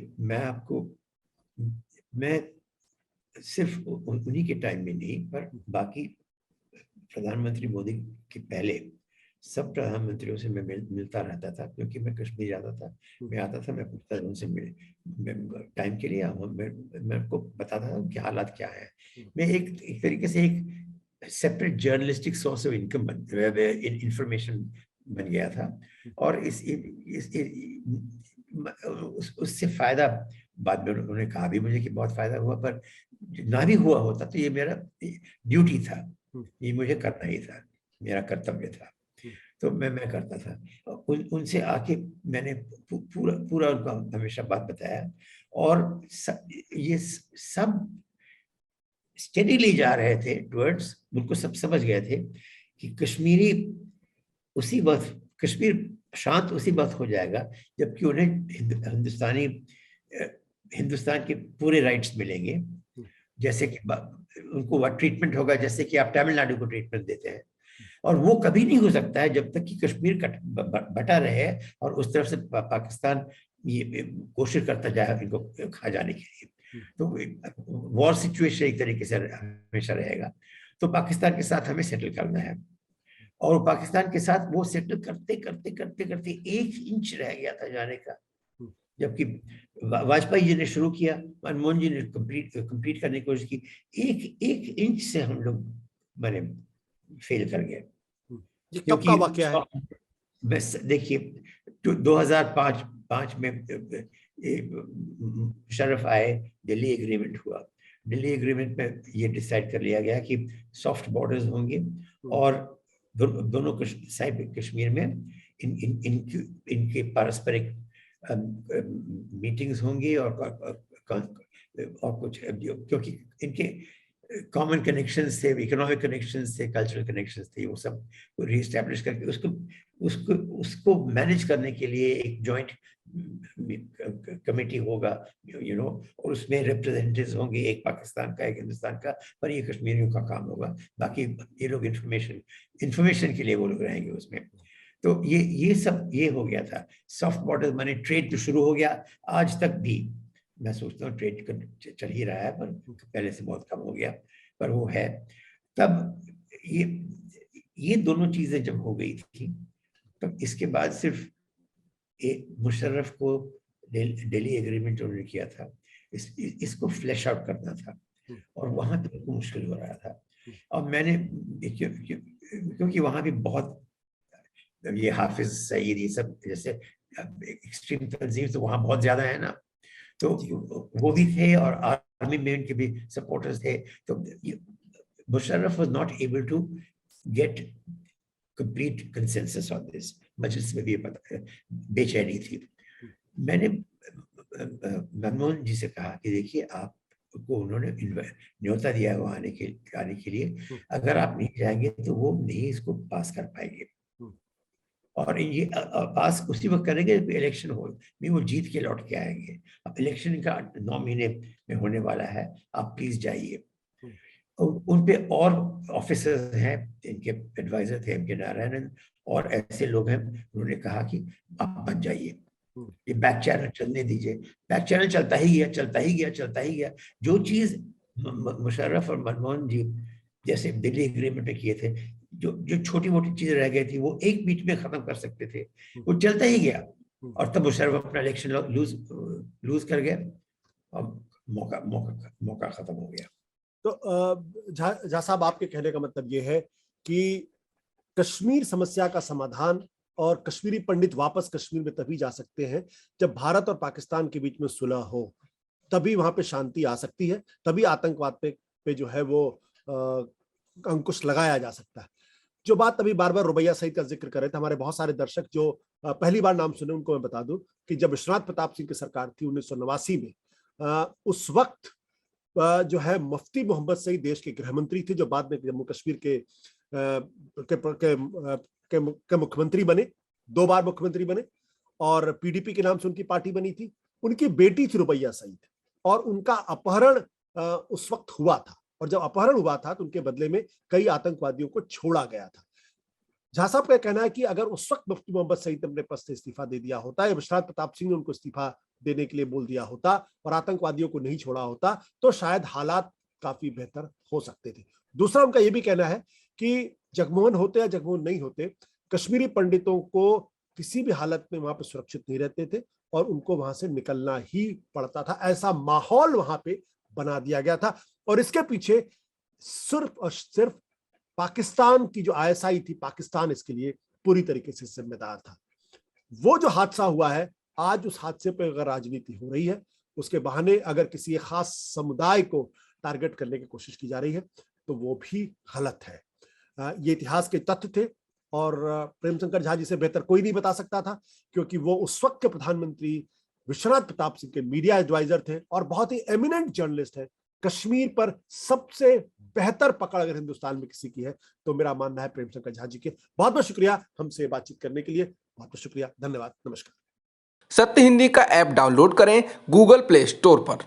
मैं सिर्फ उन्हीं के टाइम में नहीं, पर बाकी प्रधानमंत्री मोदी के पहले सब प्रधानमंत्रियों से मैं मिलता रहता था, क्योंकि मैं कश्मीर जाता था, मैं आता था, मैं पूछता था उनसे, टाइम के लिए मैं उनको बताता था कि हालात क्या है। मैं एक तरीके से एक separate journalistic source of income information बन गया था, और उससे फायदा बाद में उन्होंने कहा भी मुझे कि बहुत फायदा हुआ, पर ना भी हुआ होता तो ये मेरा ड्यूटी था, ये मुझे करना ही था, मेरा कर्तव्य था, तो मैं करता था। उनसे आके मैंने पूरा उनको हमेशा बात बताया, और ये सब स्टेडीली जा रहे थे टुवर्ड्स, उनको सब समझ गए थे कि कश्मीर शांत उसी वक्त हो जाएगा जबकि उन्हें हिंदुस्तान के पूरे राइट्स मिलेंगे, जैसे कि उनको वह ट्रीटमेंट होगा जैसे कि आप तमिलनाडु को ट्रीटमेंट देते हैं। और वो कभी नहीं हो सकता है जब तक कि कश्मीर बटा रहे और उस तरफ से पाकिस्तान ये कोशिश करता जाए इनको खा जाने के लिए। तो वॉर सिचुएशन एक तरीके से हमेशा रहेगा, तो पाकिस्तान के साथ हमें सेटल करना है, और पाकिस्तान के साथ वो सेटल करते करते करते करते 1 इंच रह गया था जाने का, जबकि वाजपेयी जी ने शुरू किया, मनमोहन जी ने कंप्लीट करने की कोशिश की, 1 इंच से हम लोग मैंने फेल कर गए। कब का वाकया है? देखिए 2005 में मुशर्रफ आए, दिल्ली एग्रीमेंट हुआ, दिल्ली एग्रीमेंट में ये डिसाइड कर लिया गया कि सॉफ्ट बॉर्डर्स होंगे, और दोनों साइड कश्मीर में इनके पारस्परिक मीटिंग्स होंगी और कुछ, क्योंकि इनके कॉमन कनेक्शंस थे, इकोनॉमिक कनेक्शंस थे, कल्चरल कनेक्शंस थे, वो सब रीस्टैब्लिश करके उसको मैनेज करने के लिए एक जॉइंट कमेटी होगा, और उसमें रिप्रेजेंटेटिव्स होंगे, एक पाकिस्तान का, एक हिंदुस्तान का, पर ये कश्मीरियों का काम होगा। बाकी ये लोग इंफॉर्मेशन के लिए वो लोग रहेंगे उसमें। तो ये सब ये हो गया था। सॉफ्ट बॉर्डर माने ट्रेड तो शुरू हो गया, आज तक भी मैं सोचता हूँ ट्रेड चल ही रहा है, पर पहले से बहुत कम हो गया, पर वो है। तब ये दोनों चीजें जब हो गई थी, तब इसके बाद सिर्फ मुशर्रफ को दिल्ली एग्रीमेंट उन्होंने किया था, इसको फ्लैश आउट करना था, और वहां पे उनको मुश्किल हो रहा था। और मैंने क्योंकि वहां भी बहुत ये हाफिज सईद, ये सब जैसे एक्सट्रीम तंजीम तो वहां बहुत ज्यादा है ना, तो वो भी थे, और आर्मी में उनके भी सपोर्टर्स थे। तो Musharraf was not able to get complete consensus on this. मजलिस में भी पता बेचैनी थी। मैंने मनमोहन जी से कहा कि देखिए, आपको उन्होंने न्योता दिया है आने के लिए, अगर आप नहीं जाएंगे तो वो नहीं इसको पास कर पाएंगे, और ये पास उसी वक्त करेंगे इलेक्शन हो, नहीं वो जीत के लौट के आएंगे। अब इलेक्शन का 9 महीने में होने वाला है, आप प्लीज जाइए। उन पे और ऑफिसर्स हैं, इनके एडवाइजर थे एम.के. नारायणन, और ऐसे लोग हैं, उन्होंने कहा कि आप बच जाइए, ये बैक चैनल चलने दीजिए। बैक चैनल चलता ही गया, चलता ही गया, चलता ही गया। जो चीज मुशर्रफ और मनमोहन जी जैसे दिल्ली एग्रीमेंट में किए थे, जो छोटी मोटी चीजें रह गई थी, वो एक बीच में खत्म कर सकते थे, वो चलता ही गया, और तब मुशर्रफ अपना इलेक्शन लूज कर गया, और मौका खत्म हो गया। तो झा साहब, आपके कहने का मतलब ये है कि कश्मीर समस्या का समाधान और कश्मीरी पंडित वापस कश्मीर में तभी जा सकते हैं जब भारत और पाकिस्तान के बीच में सुलह हो, तभी वहां पे शांति आ सकती है, तभी आतंकवाद पे जो है वो अंकुश लगाया जा सकता है। जो बात अभी बार बार रुबैया सईद का जिक्र कर रहे थे, हमारे बहुत सारे दर्शक जो पहली बार नाम सुने उनको मैं बता दूं कि जब विश्वनाथ प्रताप सिंह की सरकार थी 1989 में, उस वक्त जो है मुफ्ती मोहम्मद सईद देश के गृह मंत्री थे, जो बाद में जम्मू कश्मीर के मुख्यमंत्री बने, 2 बार मुख्यमंत्री बने, और पीडीपी के नाम से उनकी पार्टी बनी थी। उनकी बेटी थी रुबैया सईद, और उनका अपहरण उस वक्त हुआ था, और जब अपहरण हुआ था तो उनके बदले में कई आतंकवादियों को छोड़ा गया था। झा साहब का कहना है कि अगर उस वक्त मुफ्ती मोहम्मद सईद ने अपने पद से इस्तीफा दे दिया होता, या विश्वनाथ प्रताप सिंह ने उनको इस्तीफा देने के लिए बोल दिया होता और आतंकवादियों को नहीं छोड़ा होता, तो शायद हालात काफी बेहतर हो सकते थे। दूसरा उनका यह भी कहना है कि जगमोहन होते या जगमोहन नहीं होते, कश्मीरी पंडितों को किसी भी हालत में वहां पर सुरक्षित नहीं रहते थे, और उनको वहां से निकलना ही पड़ता था। ऐसा माहौल वहां पे बना दिया गया था, और इसके पीछे सिर्फ और सिर्फ पाकिस्तान की जो आईएसआई थी, पाकिस्तान इसके लिए पूरी तरीके से जिम्मेदार था। वो जो हादसा हुआ है, आज उस हादसे पर अगर राजनीति हो रही है, उसके बहाने अगर किसी एक खास समुदाय को टारगेट करने की कोशिश की जा रही है, तो वो भी गलत है। ये इतिहास के तथ्य थे, और प्रेमशंकर झा जी से बेहतर कोई नहीं बता सकता था, क्योंकि वो उस वक्त के प्रधानमंत्री विश्वनाथ प्रताप सिंह के मीडिया एडवाइजर थे, और बहुत ही एमिनेंट जर्नलिस्ट है। कश्मीर पर सबसे बेहतर पकड़ अगर हिंदुस्तान में किसी की है तो मेरा मानना है प्रेमशंकर झा जी के। बहुत बहुत शुक्रिया हमसे बातचीत करने के लिए, बहुत बहुत शुक्रिया, धन्यवाद, नमस्कार। सत्य हिंदी का ऐप डाउनलोड करें गूगल प्ले स्टोर पर।